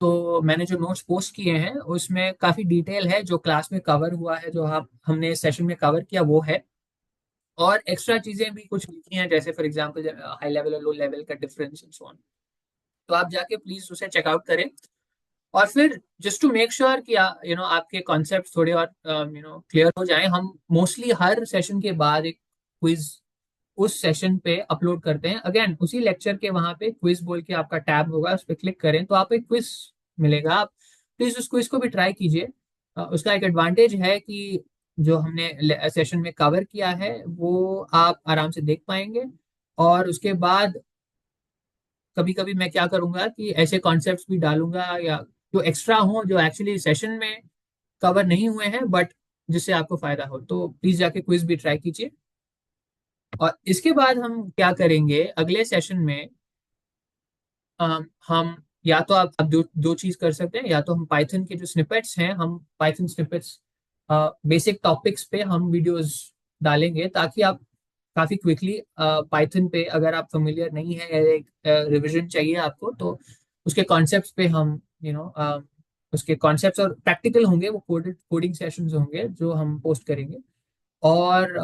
तो मैंने जो नोट्स पोस्ट किए हैं उसमें काफ़ी डिटेल है, जो क्लास में कवर हुआ है, जो हम हमने सेशन में कवर किया वो है। और एक्स्ट्रा चीज़ें भी कुछ लिखी हैं, जैसे फॉर एग्जांपल हाई लेवल और लो लेवल का डिफरेंस एंड सो ऑन। तो आप जाके प्लीज उसे चेकआउट करें। और फिर जस्ट टू मेक श्योर कि आपके कॉन्सेप्ट थोड़े और क्लियर हो जाएं, हम मोस्टली हर सेशन के बाद एक क्विज उस सेशन पे अपलोड करते हैं। अगेन उसी लेक्चर के वहां पे क्विज बोल के आपका टैब होगा, उस पर क्लिक करें तो आपको एक क्विज मिलेगा। आप प्लीज उस क्विज को भी ट्राई कीजिए। उसका एक एडवांटेज है कि जो हमने सेशन में कवर किया है वो आप आराम से देख पाएंगे। और उसके बाद कभी कभी मैं क्या करूंगा कि ऐसे कॉन्सेप्ट्स भी डालूंगा या जो एक्स्ट्रा हो, जो एक्चुअली सेशन में कवर नहीं हुए हैं बट जिससे आपको फायदा हो, तो प्लीज जाके क्विज भी ट्राई कीजिए। और इसके बाद हम क्या करेंगे अगले सेशन में, हम या तो आप दो दो चीज कर सकते हैं, या तो हम पाइथन के जो स्निपेट्स हैं, हम पाइथन स्निपेट्स बेसिक टॉपिक्स पे हम वीडियोस डालेंगे, ताकि आप काफी क्विकली पाइथन पे, अगर आप फेमिलियर नहीं है या एक रिवीजन चाहिए आपको, तो उसके कॉन्सेप्ट्स पे हम उसके कॉन्सेप्ट्स और प्रैक्टिकल होंगे, वो कोडिंग सेशंस होंगे जो हम पोस्ट करेंगे। और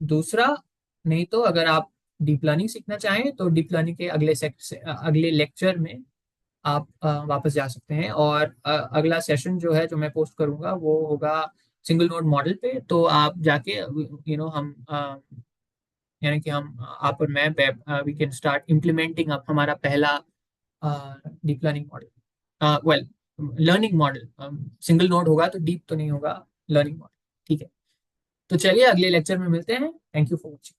दूसरा, नहीं तो अगर आप डीप लर्निंग सीखना चाहें तो डीप लर्निंग के अगले लेक्चर में आप वापस जा सकते हैं। और अगला सेशन जो है जो मैं पोस्ट करूंगा वो होगा सिंगल नोड मॉडल पे। तो आप जाके हम यानी कि हम आप और मैं वी कैन स्टार्ट इम्प्लीमेंटिंग अब हमारा पहला deep learning model, well learning model. Single node होगा तो डीप तो नहीं होगा, लर्निंग मॉडल। ठीक है, तो चलिए अगले लेक्चर में मिलते हैं। Thank you for watching.